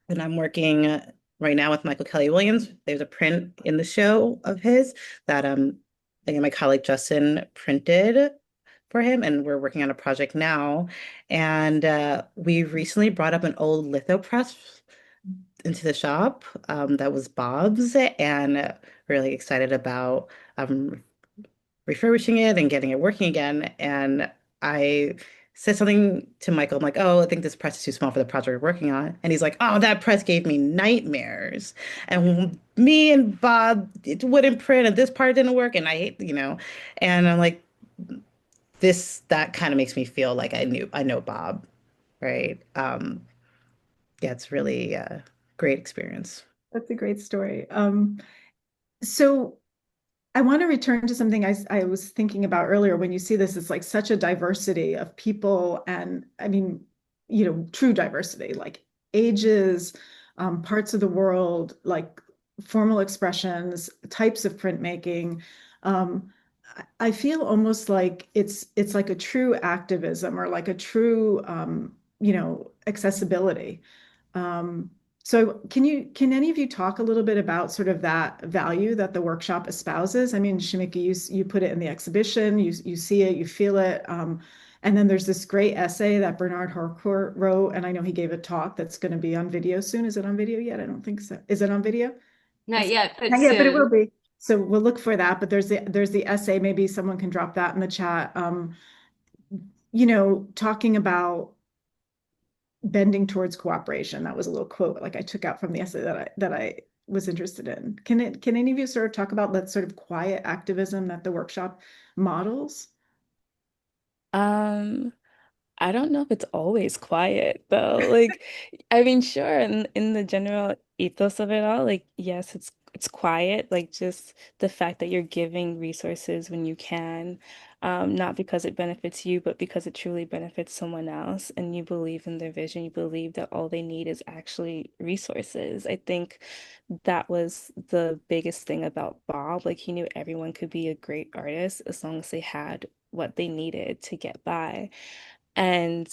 Speaker 4: And I'm working right now with Michael Kelly Williams. There's a print in the show of his that again, my colleague Justin printed for him, and we're working on a project now. And we recently brought up an old litho press into the shop that was Bob's, and really excited about refurbishing it and getting it working again. And I said something to Michael. I'm like, oh, I think this press is too small for the project we're working on. And he's like, oh, that press gave me nightmares. And me and Bob, it wouldn't print, and this part didn't work. And I hate. And I'm like, that kind of makes me feel like I know Bob, right? Yeah, it's really a great experience.
Speaker 2: That's a great story. So I want to return to something I was thinking about earlier. When you see this, it's like such a diversity of people, and I mean, true diversity, like ages, parts of the world, like formal expressions, types of printmaking. I feel almost like it's like a true activism or like a true, accessibility. Um, so can any of you talk a little bit about sort of that value that the workshop espouses? I mean, Shameekia, you put it in the exhibition, you see it, you feel it. And then there's this great essay that Bernard Harcourt wrote, and I know he gave a talk that's going to be on video soon. Is it on video yet? I don't think so. Is it on video?
Speaker 5: Not yet, but
Speaker 2: Not yet, but it will
Speaker 5: soon.
Speaker 2: be. So we'll look for that. But there's the essay. Maybe someone can drop that in the chat. Talking about bending towards cooperation. That was a little quote like I took out from the essay that I was interested in. Can any of you sort of talk about that sort of quiet activism that the workshop models?
Speaker 3: Um, I don't know if it's always quiet though. Like, I mean, sure, in the general ethos of it all, like, yes, it's quiet. Like, just the fact that you're giving resources when you can, not because it benefits you, but because it truly benefits someone else, and you believe in their vision. You believe that all they need is actually resources. I think that was the biggest thing about Bob. Like, he knew everyone could be a great artist as long as they had what they needed to get by. And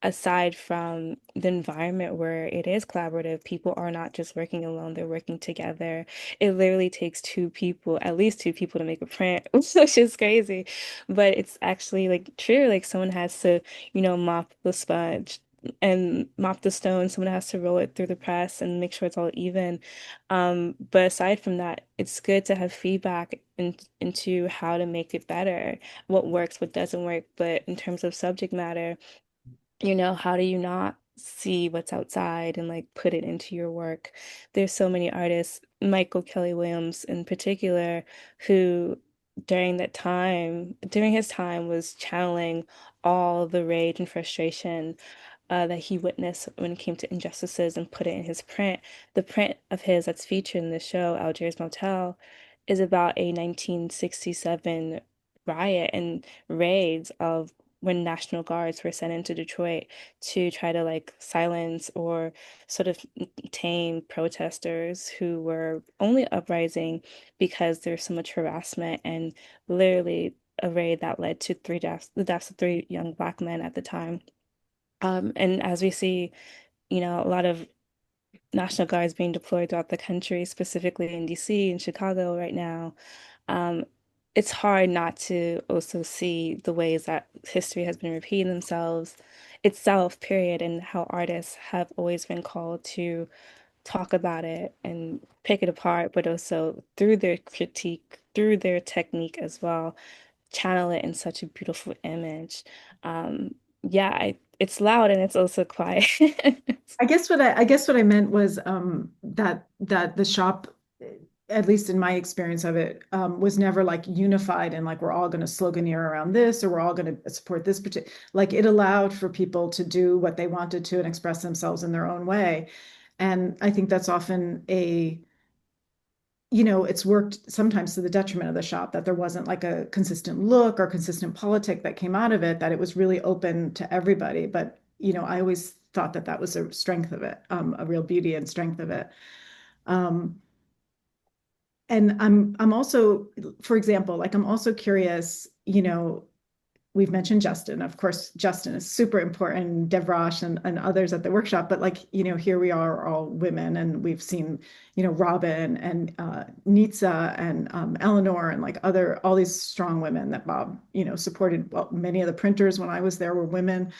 Speaker 3: aside from the environment where it is collaborative, people are not just working alone, they're working together. It literally takes two people, at least two people to make a print, which is crazy. But it's actually like true. Like someone has to, mop the sponge, and mop the stone. Someone has to roll it through the press and make sure it's all even. But aside from that, it's good to have feedback into how to make it better, what works, what doesn't work. But in terms of subject matter, how do you not see what's outside and like put it into your work? There's so many artists, Michael Kelly Williams in particular, who during his time was channeling all the rage and frustration that he witnessed when it came to injustices and put it in his print. The print of his that's featured in the show, Algiers Motel, is about a 1967 riot and raids of when National Guards were sent into Detroit to try to like silence or sort of tame protesters who were only uprising because there's so much harassment and literally a raid that led to the deaths of three young Black men at the time. And as we see, a lot of National Guards being deployed throughout the country, specifically in DC and Chicago right now, um, it's hard not to also see the ways that history has been repeating themselves itself, period, and how artists have always been called to talk about it and pick it apart, but also through their critique, through their technique as well, channel it in such a beautiful image. Yeah, it's loud and it's also quiet.
Speaker 2: I guess what I meant was that the shop, at least in my experience of it, was never like unified and like we're all going to sloganeer around this or we're all going to support this particular. Like it allowed for people to do what they wanted to and express themselves in their own way, and I think that's often it's worked sometimes to the detriment of the shop, that there wasn't like a consistent look or consistent politic that came out of it, that it was really open to everybody. But, I always thought that that was a strength of it, a real beauty and strength of it. Um, and I'm also, for example, like I'm also curious, we've mentioned Justin. Of course, Justin is super important, Deborah and others at the workshop. But like, here we are all women and we've seen, Robin and Nitsa and Eleanor and like all these strong women that Bob, supported. Well, many of the printers when I was there were women.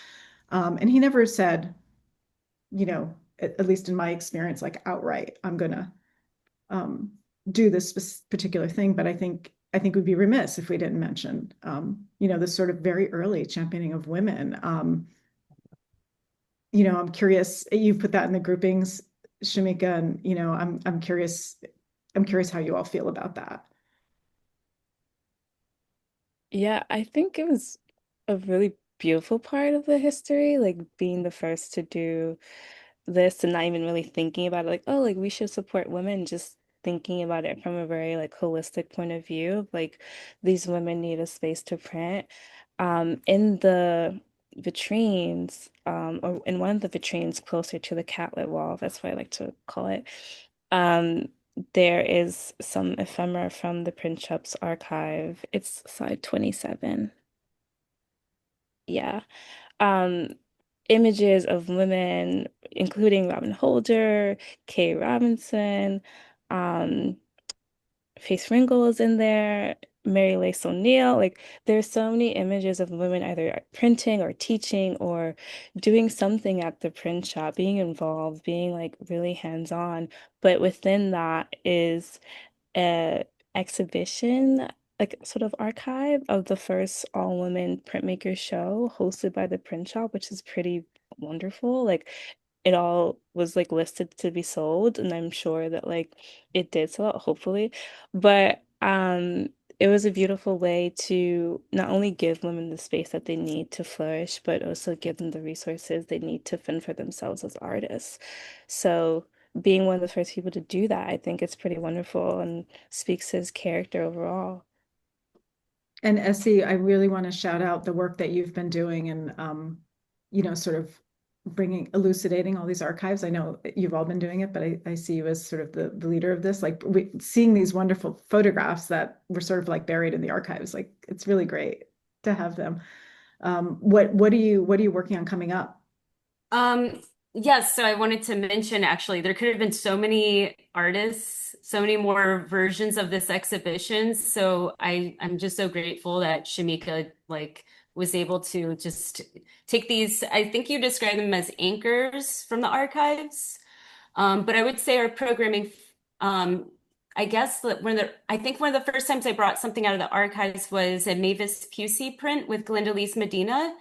Speaker 2: And he never said, at least in my experience, like outright, I'm gonna um, do this particular thing. But I think we'd be remiss if we didn't mention, this sort of very early championing of women. I'm curious. You put that in the groupings, Shameekia, and I'm curious. I'm curious how you all feel about that.
Speaker 3: Yeah, I think it was a really beautiful part of the history, like being the first to do this and not even really thinking about it like, oh, like we should support women, just thinking about it from a very like holistic point of view. Like these women need a space to print. In the vitrines, or in one of the vitrines closer to the catlit wall, that's what I like to call it. Um, there is some ephemera from the print shop's archive. It's slide 27. Yeah. Um, Images of women, including Robin Holder, Kay Robinson, um, Faith Ringgold is in there, Mary Lace O'Neill. Like, there's so many images of women either printing or teaching or doing something at the print shop, being involved, being like really hands-on. But within that is a exhibition, like sort of archive of the first all-women printmaker show hosted by the print shop, which is pretty wonderful. Like it all was like listed to be sold, and I'm sure that like it did sell out, hopefully. But it was a beautiful way to not only give women the space that they need to flourish, but also give them the resources they need to fend for themselves as artists. So being one of the first people to do that, I think it's pretty wonderful and speaks to his character overall.
Speaker 2: And Essye, I really want to shout out the work that you've been doing and, sort of elucidating all these archives. I know you've all been doing it, but I see you as sort of the leader of this, like seeing these wonderful photographs that were sort of like buried in the archives. Like it's really great to have them. What are you working on coming up?
Speaker 5: Yes, so I wanted to mention actually there could have been so many artists, so many more versions of this exhibition. So I'm just so grateful that Shameekia like was able to just take these, I think you describe them as anchors from the archives. But I would say our programming, I guess that I think one of the first times I brought something out of the archives was a Mavis Pusey print with Glenda Medina.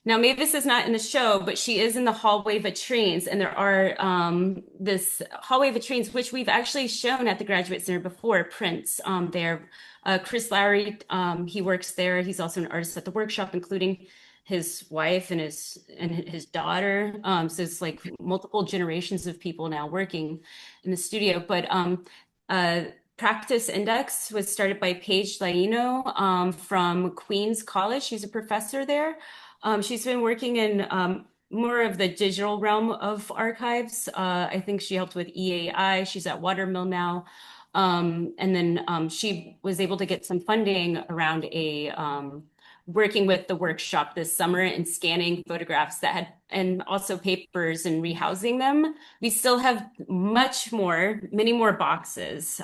Speaker 5: Now, Mavis is not in the show, but she is in the hallway vitrines, and there are this hallway vitrines, which we've actually shown at the Graduate Center before, prints there. Chris Lowry, he works there. He's also an artist at the workshop, including his wife and his daughter. So it's like multiple generations of people now working in the studio. But Practice Index was started by Paige Laino from Queens College. She's a professor there. She's been working in more of the digital realm of archives. I think she helped with EAI. She's at Watermill now. And then she was able to get some funding around working with the workshop this summer and scanning photographs and also papers and rehousing them. We still have many more boxes.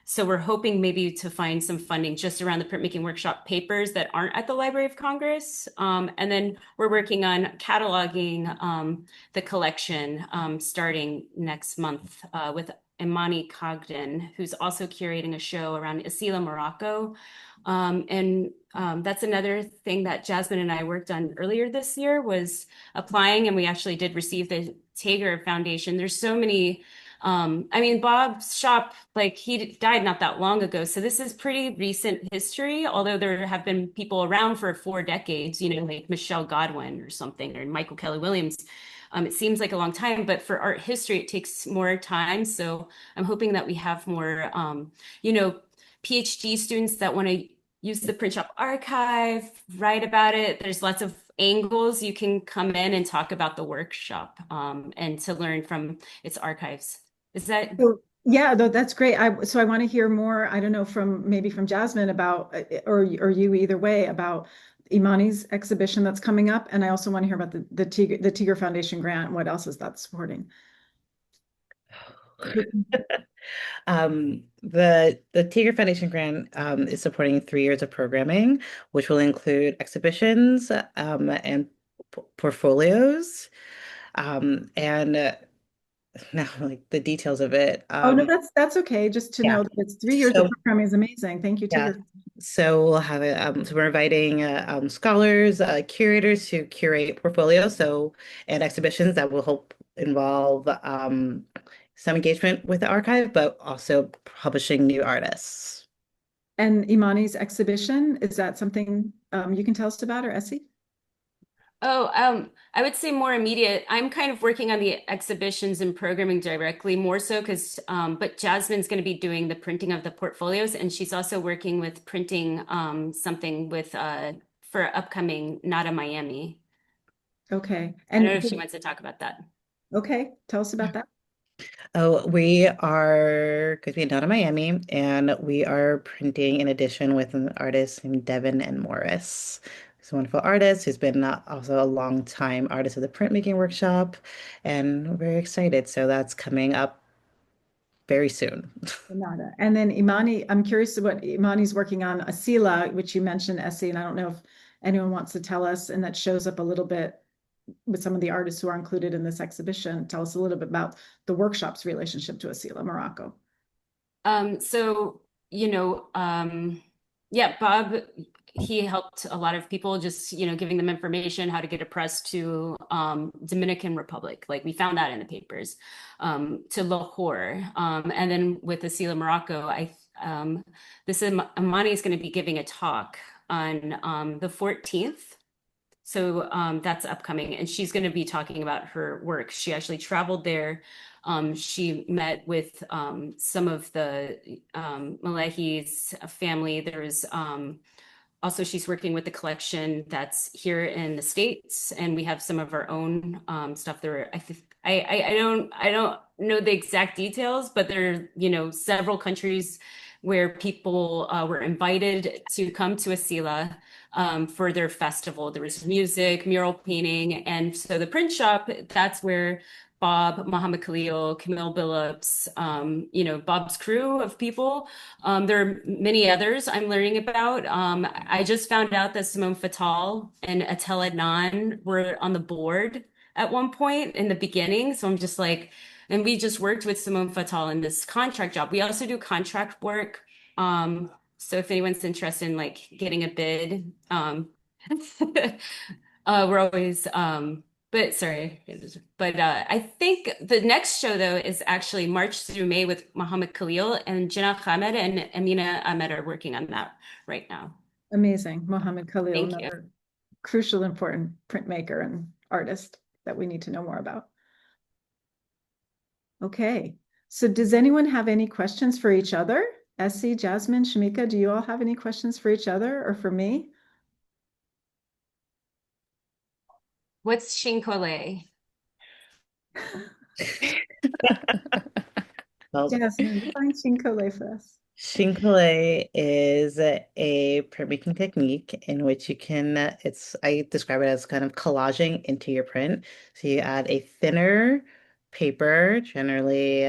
Speaker 5: So we're hoping maybe to find some funding just around the printmaking workshop papers that aren't at the Library of Congress. And then we're working on cataloging the collection starting next month with Imani Cogden, who's also curating a show around Asila, Morocco. That's another thing that Jazmine and I worked on earlier this year was applying, and we actually did receive the Tager Foundation. There's so many Bob's shop, he died not that long ago. So this is pretty recent history, although there have been people around for 4 decades, like Michelle Godwin or something, or Michael Kelly Williams. It seems like a long time, but for art history, it takes more time. So I'm hoping that we have more, PhD students that want to use the Printshop archive, write about it. There's lots of angles you can come in and talk about the workshop and to learn from its archives. Is that?
Speaker 2: Yeah, that's great. I want to hear more, I don't know, maybe from Jazmine about, or you either way, about Imani's exhibition that's coming up. And I also want to hear about the Tager Foundation grant. What else is that supporting?
Speaker 4: The Tager Foundation grant is supporting 3 years of programming, which will include exhibitions and portfolios. And now, the details of it.
Speaker 2: Oh no, that's okay. Just to know that it's 3 years of programming is amazing. Thank you, Tager.
Speaker 4: So we'll have it. So we're inviting scholars, curators to curate portfolios, and exhibitions that will help involve some engagement with the archive, but also publishing new artists.
Speaker 2: And Imani's exhibition, is that something you can tell us about, or Essye?
Speaker 5: I would say more immediate. I'm kind of working on the exhibitions and programming directly more so but Jazmine's going to be doing the printing of the portfolios, and she's also working with printing something for upcoming Nada Miami.
Speaker 2: Okay.
Speaker 5: And I don't know if she wants to talk about that.
Speaker 2: Okay, tell us about that.
Speaker 4: Oh, we are going to be down in Miami, and we are printing an edition with an artist named Devin and Morris. He's a wonderful artist who's been also a long time artist of the Printmaking Workshop, and we're very excited. So that's coming up very soon.
Speaker 2: And then Imani, I'm curious what Imani's working on, Asila, which you mentioned, Essye, and I don't know if anyone wants to tell us, and that shows up a little bit with some of the artists who are included in this exhibition. Tell us a little bit about the workshop's relationship to Asila, Morocco.
Speaker 5: Bob, he helped a lot of people just, giving them information, how to get a press to Dominican Republic. We found that in the papers, to Lahore. And then with Asila, Morocco, Imani is going to be giving a talk on the 14th. So that's upcoming, and she's going to be talking about her work. She actually traveled there. She met with some of the Malehi's family. There's also, she's working with the collection that's here in the States, and we have some of our own stuff there. I don't know the exact details, but there are, several countries where people were invited to come to Asila for their festival. There was music, mural painting, and so the print shop, that's where Bob, Muhammad Khalil, Camille Billups, Bob's crew of people. There are many others I'm learning about. I just found out that Simone Fattal and Atel Adnan were on the board at one point in the beginning. So I'm just like, and we just worked with Simone Fattal in this contract job. We also do contract work. So if anyone's interested in like getting a bid, we're always but sorry, but I think the next show though is actually March through May with Mohammed Khalil, and Jinnah Khamed and Amina Ahmed are working on that right now.
Speaker 2: Amazing. Mohammed Khalil,
Speaker 5: Thank you.
Speaker 2: another crucial, important printmaker and artist that we need to know more about. Okay, so does anyone have any questions for each other? Essye, Jazmine, Shameekia, do you all have any questions for each other or for me?
Speaker 5: What's Shinkole?
Speaker 4: Well,
Speaker 2: Jazmine, define Shinkole for us.
Speaker 4: Shinkole is a printmaking technique in which you can, I describe it as kind of collaging into your print. So you add a thinner paper, generally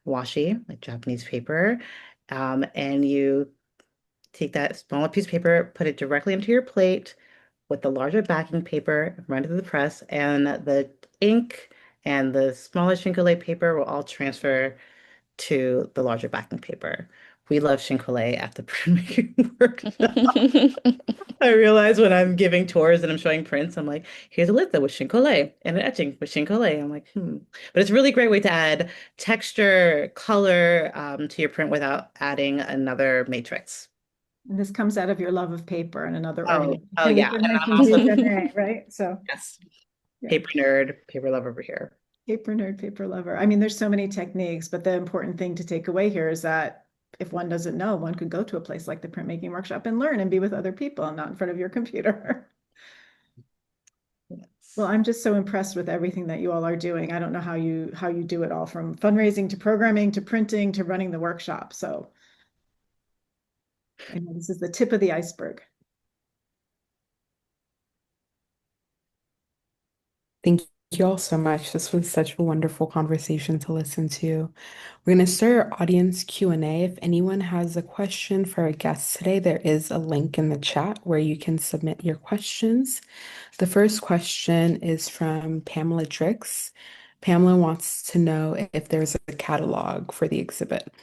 Speaker 4: washi, like Japanese paper, and you take that smaller piece of paper, put it directly into your plate with the larger backing paper, run it through the press, and the ink and the smaller Shinkole paper will all transfer to the larger backing paper. We love Shinkole at the printmaking workshop. I realize when I'm giving tours and I'm showing prints, I'm like, here's a litho with Shinkole and an etching with Shinkole. I'm like, But it's a really great way to add texture, color to your print without adding another matrix.
Speaker 2: And this comes out of your love of paper and another
Speaker 4: Oh,
Speaker 2: organization,
Speaker 4: oh yeah.
Speaker 2: which I
Speaker 4: And I'm
Speaker 2: mentioned to
Speaker 4: also,
Speaker 2: Janae, right? So
Speaker 4: yes,
Speaker 2: yeah.
Speaker 4: paper nerd, paper love over here.
Speaker 2: Paper nerd, paper lover. I mean, there's so many techniques, but the important thing to take away here is that if one doesn't know, one could go to a place like the printmaking workshop and learn and be with other people and not in front of your computer.
Speaker 4: Yes.
Speaker 2: Well, I'm just so impressed with everything that you all are doing. I don't know how you do it all, from fundraising to programming to printing to running the workshop. So I know this is the tip of the iceberg.
Speaker 1: Thank you all so much. This was such a wonderful conversation to listen to. We're going to start our audience Q&A. If anyone has a question for our guests today, there is a link in the chat where you can submit your questions. The first question is from Pamela Drix. Pamela wants to know if there's a catalog for the exhibit.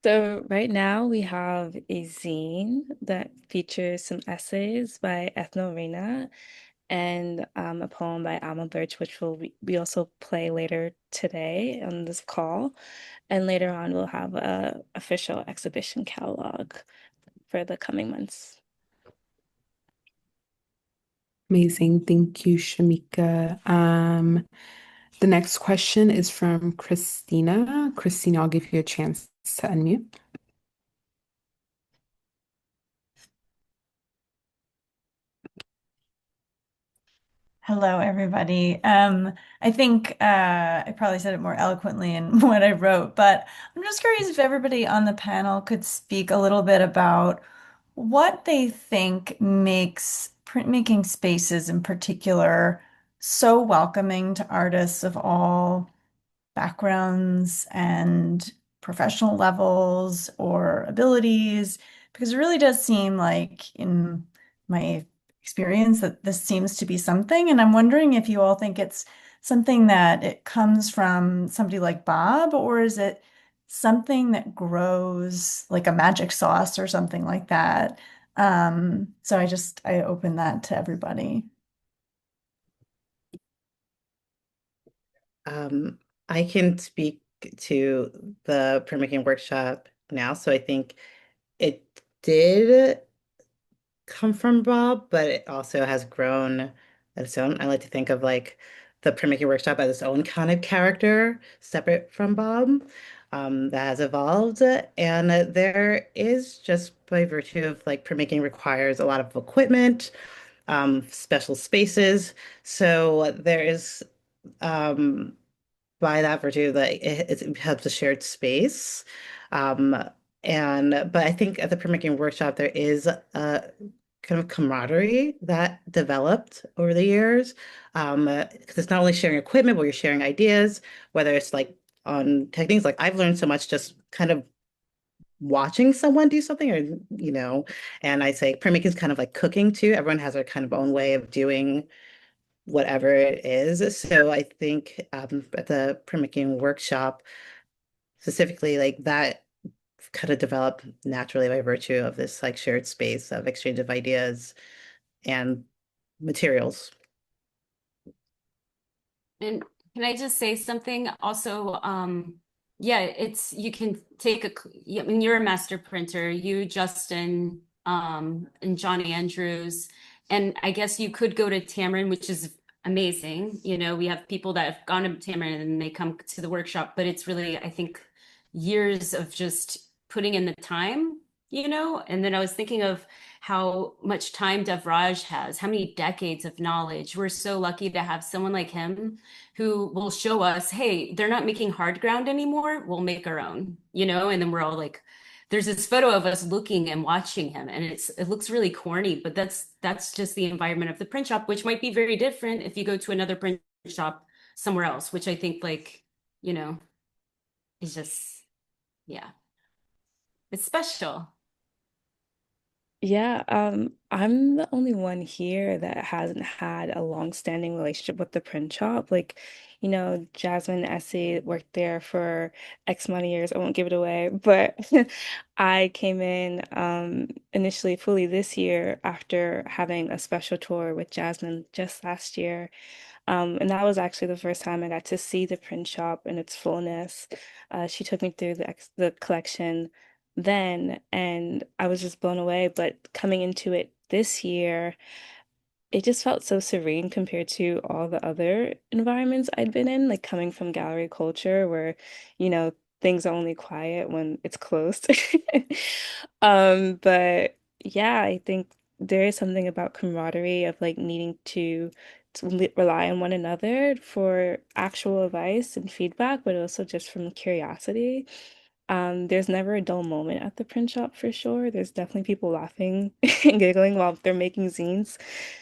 Speaker 3: So right now we have a zine that features some essays by Ethno Reyna and a poem by Alma Birch, which we also play later today on this call. And later on, we'll have a official exhibition catalog for the coming months.
Speaker 1: Amazing. Thank you, Shameekia. The next question is from Christina. Christina, I'll give you a chance to unmute.
Speaker 6: Hello, everybody. I think I probably said it more eloquently in what I wrote, but I'm just curious if everybody on the panel could speak a little bit about what they think makes printmaking spaces in particular so welcoming to artists of all backgrounds and professional levels or abilities, because it really does seem like, in my experience, that this seems to be something. And I'm wondering if you all think it's something that it comes from somebody like Bob, or is it something that grows like a magic sauce or something like that? So I open that to everybody.
Speaker 4: I can speak to the printmaking workshop now. So I think it did come from Bob, but it also has grown at its own. I like to think of like the printmaking workshop as its own kind of character, separate from Bob, that has evolved. And there is, just by virtue of like printmaking requires a lot of equipment, special spaces. So there is by that virtue that it helps a shared space. Um, but I think at the printmaking workshop there is kind of camaraderie that developed over the years. Because it's not only sharing equipment, but you're sharing ideas, whether it's like on techniques. Like I've learned so much just kind of watching someone do something, or and I say printmaking is kind of like cooking too. Everyone has their kind of own way of doing whatever it is. So I think at the printmaking workshop specifically, like that kind of developed naturally by virtue of this like shared space of exchange of ideas and materials.
Speaker 5: And can I just say something also? Yeah, it's you can take I mean, you're a master printer, you, Justin, and Johnny Andrews, and I guess you could go to Tamron, which is amazing. We have people that have gone to Tamron and they come to the workshop, but it's really, I think, years of just putting in the time, And then I was thinking of how much time Devraj has, how many decades of knowledge. We're so lucky to have someone like him who will show us, hey, they're not making hard ground anymore. We'll make our own, And then we're all like, there's this photo of us looking and watching him, and it looks really corny, but that's just the environment of the print shop, which might be very different if you go to another print shop somewhere else, which I think is just, yeah, it's special.
Speaker 3: Yeah, I'm the only one here that hasn't had a long-standing relationship with the print shop. Like, Jasmine and Essye worked there for X amount of years. I won't give it away, but I came in initially fully this year after having a special tour with Jasmine just last year. And that was actually the first time I got to see the print shop in its fullness. She took me through the collection then, and I was just blown away. But coming into it this year, it just felt so serene compared to all the other environments I'd been in, like coming from gallery culture where, you know, things are only quiet when it's closed. But yeah, I think there is something about camaraderie of like needing to rely on one another for actual advice and feedback, but also just from curiosity. There's never a dull moment at the print shop for sure. There's definitely people laughing and giggling while they're making zines.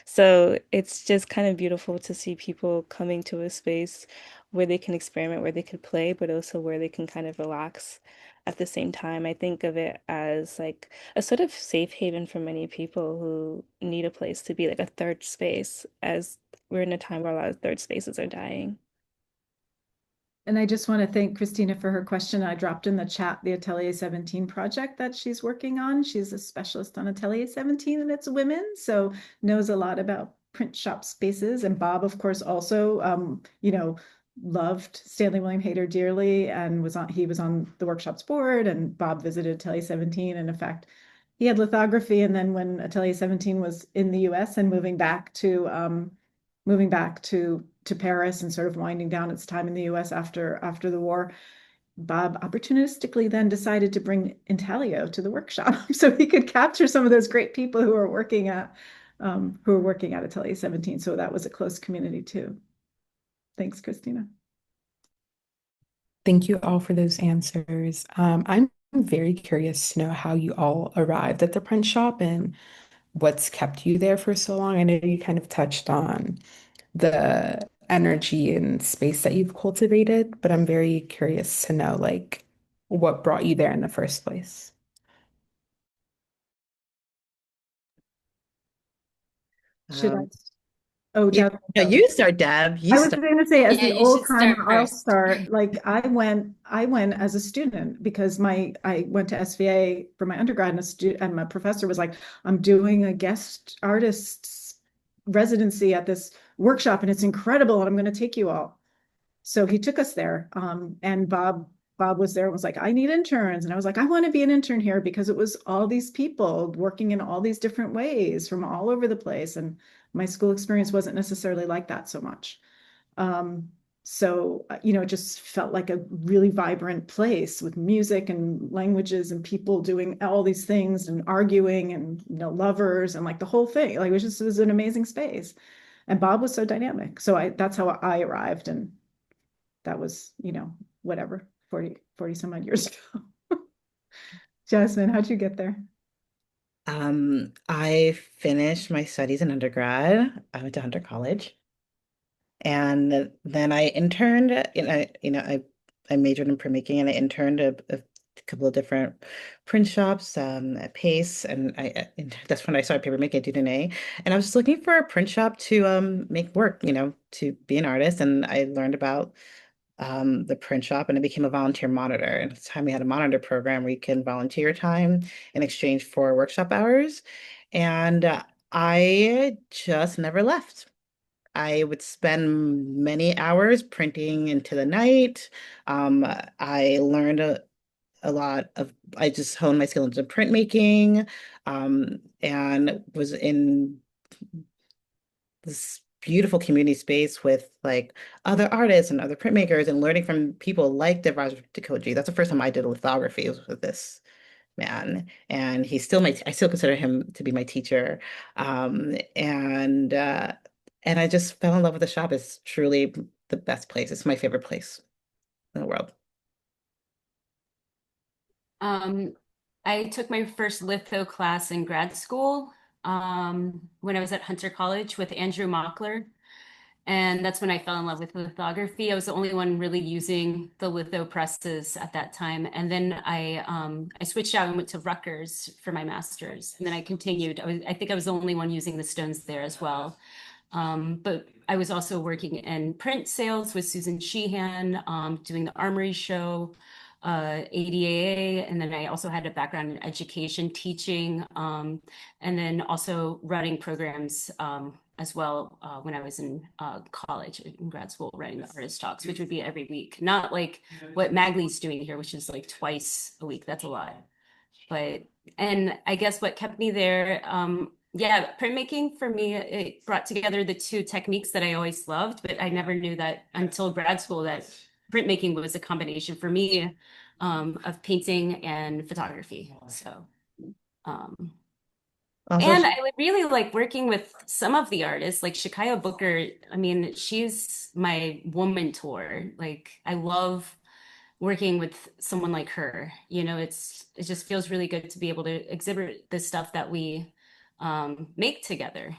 Speaker 3: So it's just kind of beautiful to see people coming to a space where they can experiment, where they could play, but also where they can kind of relax at the same time. I think of it as like a sort of safe haven for many people who need a place to be, like a third space, as we're in a time where a lot of third spaces are dying.
Speaker 2: And I just want to thank Christina for her question. I dropped in the chat the Atelier 17 project that she's working on. She's a specialist on Atelier 17 and it's women, so knows a lot about print shop spaces. And Bob, of course, also, loved Stanley William Hayter dearly and he was on the workshop's board, and Bob visited Atelier 17. And in fact, he had lithography. And then when Atelier 17 was in the US and moving back to Paris and sort of winding down its time in the US after the war, Bob opportunistically then decided to bring Intaglio to the workshop so he could capture some of those great people who were working at Atelier 17. So that was a close community too. Thanks, Christina.
Speaker 1: Thank you all for those answers. I'm very curious to know how you all arrived at the print shop and what's kept you there for so long. I know you kind of touched on the energy and space that you've cultivated, but I'm very curious to know like what brought you there in the first place.
Speaker 2: Should I?
Speaker 4: Um,
Speaker 2: Oh,
Speaker 4: yeah,
Speaker 2: Jasmine,
Speaker 4: no,
Speaker 2: go.
Speaker 4: you start, Deb. You
Speaker 2: I was
Speaker 4: start.
Speaker 2: going to say, as
Speaker 5: Yeah,
Speaker 2: the
Speaker 5: you
Speaker 2: old
Speaker 5: should start
Speaker 2: timer, I'll
Speaker 5: first.
Speaker 2: start. Like I went as a student because I went to SVA for my undergrad, and my professor was like, "I'm doing a guest artist's residency at this workshop, and it's incredible, and I'm going to take you all." So he took us there, and Bob was there and was like, "I need interns," and I was like, "I want to be an intern here," because it was all these people working in all these different ways from all over the place, and my school experience wasn't necessarily like that so much. So, it just felt like a really vibrant place with music and languages and people doing all these things and arguing and, lovers and like the whole thing. Like it was an amazing space. And Bob was so dynamic. So that's how I arrived. And that was, whatever, 40 some odd years ago. Jasmine, how'd you get there?
Speaker 4: I finished my studies in undergrad. I went to Hunter College. And then I interned, I majored in printmaking and I interned a couple of different print shops at Pace, and that's when I started papermaking at Dindga. And I was just looking for a print shop to make work, to be an artist. And I learned about the print shop and I became a volunteer monitor. And at the time we had a monitor program where you can volunteer time in exchange for workshop hours. And I just never left. I would spend many hours printing into the night. I learned a lot of, I just honed my skill into printmaking, and was in this beautiful community space with like other artists and other printmakers and learning from people like Deborah Cullen-Morales. That's the first time I did lithography was with this man, and I still consider him to be my teacher. And I just fell in love with the shop. It's truly the best place. It's my favorite place in the world.
Speaker 5: Um, I took my first litho class in grad school when I was at Hunter College with Andrew Mockler. And that's when I fell in love with lithography. I was the only one really using the litho presses at that time. And then I switched out and went to Rutgers for my master's. And then I continued. I think I was the only one using the stones there as well. But I was also working in print sales with Susan Sheehan, doing the Armory show, ADAA, and then I also had a background in education, teaching, and then also running programs as well when I was in college, in grad school, running the artist talks, which would be every week, not like what Magley's doing here, which is like twice a week. That's a lot. But, and I guess what kept me there, yeah, printmaking for me, it brought together the two techniques that I always loved, but I never knew that until grad school that printmaking was a combination for me of painting and photography. So,
Speaker 4: Also,
Speaker 5: and I would really like working with some of the artists, like Shakaya Booker. I mean, she's my woman tour. Like, I love working with someone like her. It just feels really good to be able to exhibit the stuff that we make together.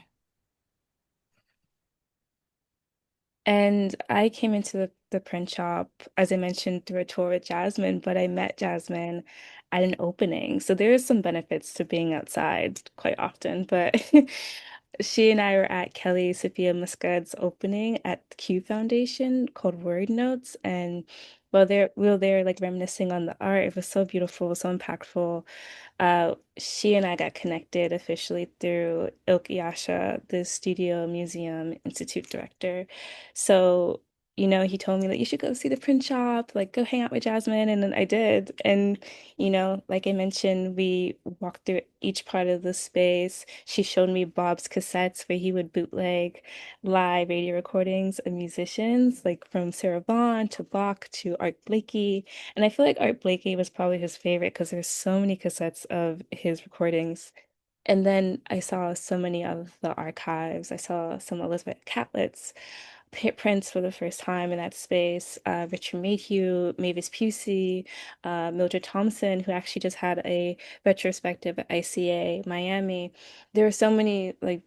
Speaker 3: And I came into the print shop, as I mentioned, through a tour with Jazmine, but I met Jazmine at an opening. So there is some benefits to being outside quite often. But she and I were at Kelly Sophia Muscad's opening at the Q Foundation called Word Notes. And we were there like reminiscing on the art. It was so beautiful, so impactful. She and I got connected officially through Ilk Yasha, the Studio Museum Institute director. So, he told me that you should go see the print shop, like go hang out with Jazmine, and then I did. And, like I mentioned, we walked through each part of the space. She showed me Bob's cassettes where he would bootleg live radio recordings of musicians, like from Sarah Vaughan to Bach to Art Blakey. And I feel like Art Blakey was probably his favorite because there's so many cassettes of his recordings. And then I saw so many of the archives. I saw some Elizabeth Catlett's prints for the first time in that space. Richard Mayhew, Mavis Pusey, Mildred Thompson, who actually just had a retrospective at ICA Miami. There are so many like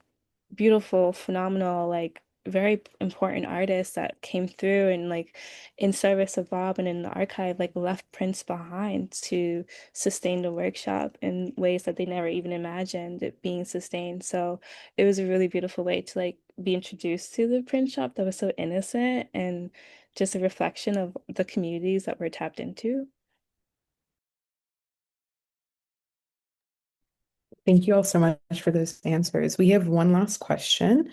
Speaker 3: beautiful, phenomenal, like very important artists that came through and like in service of Bob and in the archive, like left prints behind to sustain the workshop in ways that they never even imagined it being sustained. So it was a really beautiful way to like be introduced to the print shop that was so innocent and just a reflection of the communities that we're tapped into.
Speaker 1: Thank you all so much for those answers. We have one last question,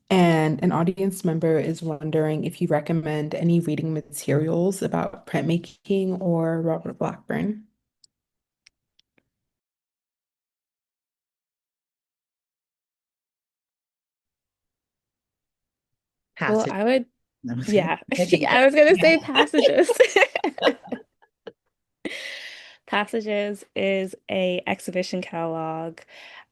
Speaker 1: and an audience member is wondering if you recommend any reading materials about printmaking or Robert Blackburn.
Speaker 3: Well,
Speaker 4: passage.
Speaker 3: I would,
Speaker 4: No,
Speaker 3: yeah,
Speaker 4: I do
Speaker 3: I
Speaker 4: that.
Speaker 3: was gonna say passages. Passages is a exhibition catalog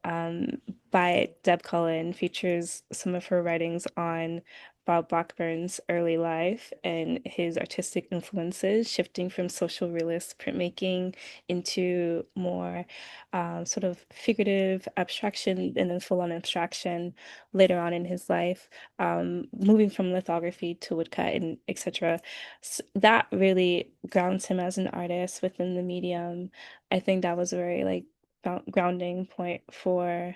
Speaker 3: um, by Deb Cullen, features some of her writings on Bob Blackburn's early life and his artistic influences, shifting from social realist printmaking into more sort of figurative abstraction and then full-on abstraction later on in his life, moving from lithography to woodcut and etc. That really grounds him as an artist within the medium. I think that was a very like grounding point for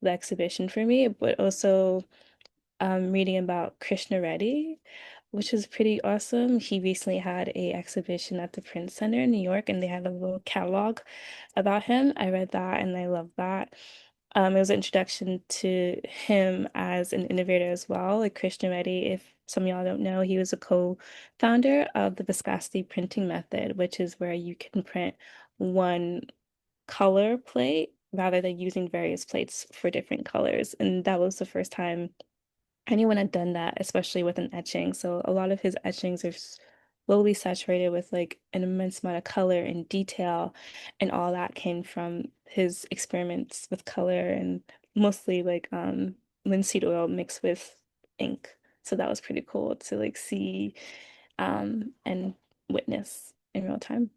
Speaker 3: the exhibition for me, but also reading about Krishna Reddy, which is pretty awesome. He recently had a exhibition at the Print Center in New York, and they had a little catalog about him. I read that and I love that. It was an introduction to him as an innovator as well. Like Krishna Reddy, if some of y'all don't know, he was a co-founder of the viscosity printing method, which is where you can print one color plate rather than using various plates for different colors. And that was the first time anyone had done that, especially with an etching. So a lot of his etchings are slowly saturated with like an immense amount of color and detail, and all that came from his experiments with color and mostly like linseed oil mixed with ink. So that was pretty cool to like see and witness in real time.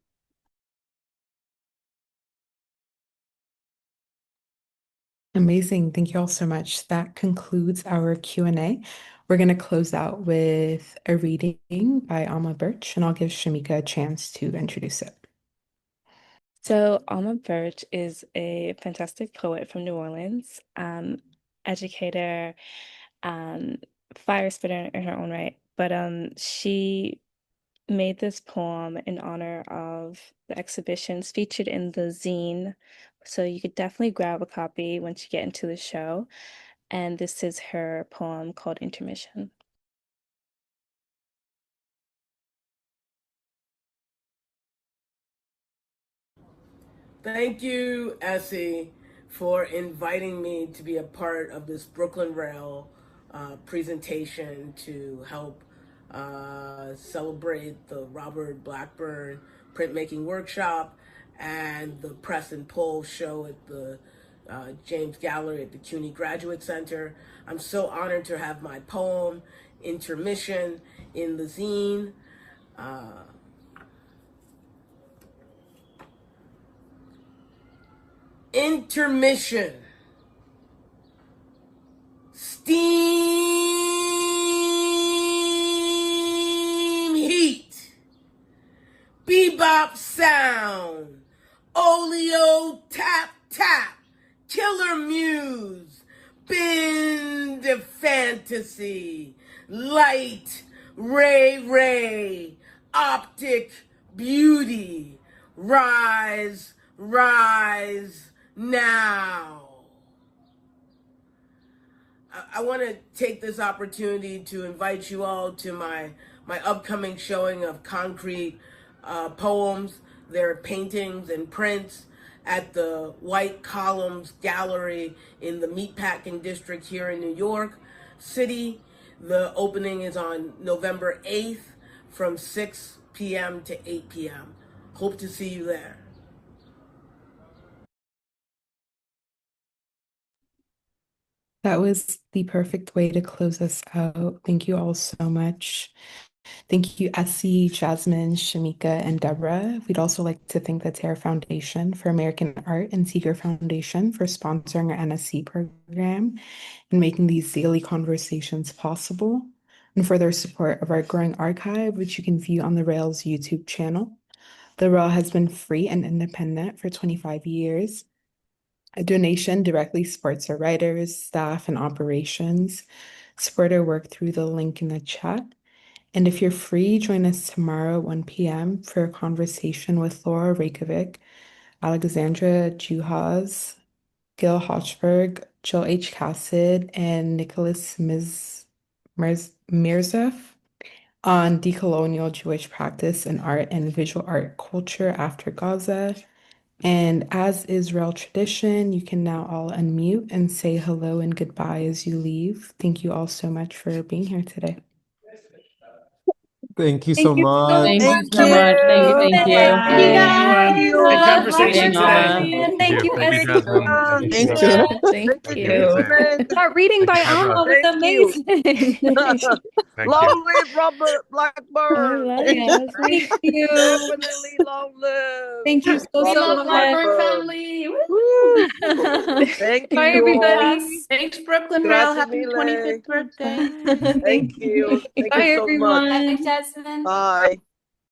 Speaker 1: Amazing. Thank you all so much. That concludes our Q&A. We're going to close out with a reading by Alma Birch, and I'll give Shameekia a chance to introduce it.
Speaker 3: So Alma Birch is a fantastic poet from New Orleans, educator, fire spitter in her own right. But she made this poem in honor of the exhibitions featured in the zine. So you could definitely grab a copy once you get into the show. And this is her poem called Intermission.
Speaker 7: Thank you, Essye, for inviting me to be a part of this Brooklyn Rail presentation to help celebrate the Robert Blackburn Printmaking Workshop and the Press and Pull show at the James Gallery at the CUNY Graduate Center. I'm so honored to have my poem, Intermission, in the zine. Intermission. Steam heat. Bebop sound. Oleo tap tap. Killer muse. Bend fantasy. Light. Ray ray. Optic beauty. Rise. Rise now. I want to take this opportunity to invite you all to my upcoming showing of concrete poems, their paintings and prints at the White Columns Gallery in the Meatpacking District here in New York City. The opening is on November 8th from 6 p.m. to 8 p.m. Hope to see you there.
Speaker 1: That was the perfect way to close us out. Thank you all so much. Thank you, Essye, Jazmine, Shameekia, and Deborah. We'd also like to thank the Terra Foundation for American Art and Seeker Foundation for sponsoring our NSE program and making these daily conversations possible, and for their support of our growing archive, which you can view on the Rails YouTube channel. The Rail has been free and independent for 25 years. A donation directly supports our writers, staff, and operations. Support our work through the link in the chat. And if you're free, join us tomorrow at 1 p.m. for a conversation with Laura Reykjavik, Alexandra Juhas, Gil Hochberg, Jill H. Cassid, and Nicholas Mirzef on decolonial Jewish practice and art and visual art culture after Gaza. And as Israel tradition, you can now all unmute and say hello and goodbye as you leave. Thank you all so much for being here today.
Speaker 8: Thank you so much.
Speaker 6: Thank
Speaker 9: you so much. Thank you.
Speaker 6: you.
Speaker 9: Thank you.
Speaker 6: Bye.
Speaker 9: Bye.
Speaker 4: great
Speaker 3: Bob.
Speaker 4: conversation
Speaker 3: Bye,
Speaker 4: today.
Speaker 3: everyone. Thank you,
Speaker 8: Thank you,
Speaker 3: Essye.
Speaker 8: Jazmine.
Speaker 9: Thank
Speaker 2: Thank
Speaker 9: you.
Speaker 2: you.
Speaker 3: Thank
Speaker 8: Thank
Speaker 3: you.
Speaker 8: you, Zach.
Speaker 3: That reading by
Speaker 8: Thank you,
Speaker 3: Anna
Speaker 8: Deborah.
Speaker 3: was
Speaker 9: Thank you.
Speaker 3: amazing.
Speaker 8: Thank you.
Speaker 9: Long live Robert Blackburn.
Speaker 3: Yes, thank you.
Speaker 9: Definitely long live
Speaker 3: Thank you so,
Speaker 5: We
Speaker 3: so
Speaker 5: love
Speaker 9: Robert
Speaker 3: much.
Speaker 5: Blackburn
Speaker 9: Blackburn.
Speaker 5: family.
Speaker 9: Woo.
Speaker 5: Woo!
Speaker 9: Thank
Speaker 3: Bye,
Speaker 9: you all.
Speaker 3: everybody.
Speaker 10: Thanks, Brooklyn Rail.
Speaker 9: Grazie
Speaker 10: Happy
Speaker 9: mille.
Speaker 10: 25th birthday.
Speaker 3: Bye.
Speaker 9: Thank you. Thank you
Speaker 3: Bye,
Speaker 9: so much.
Speaker 5: Bye,
Speaker 3: everyone.
Speaker 5: Jasmine.
Speaker 9: Bye.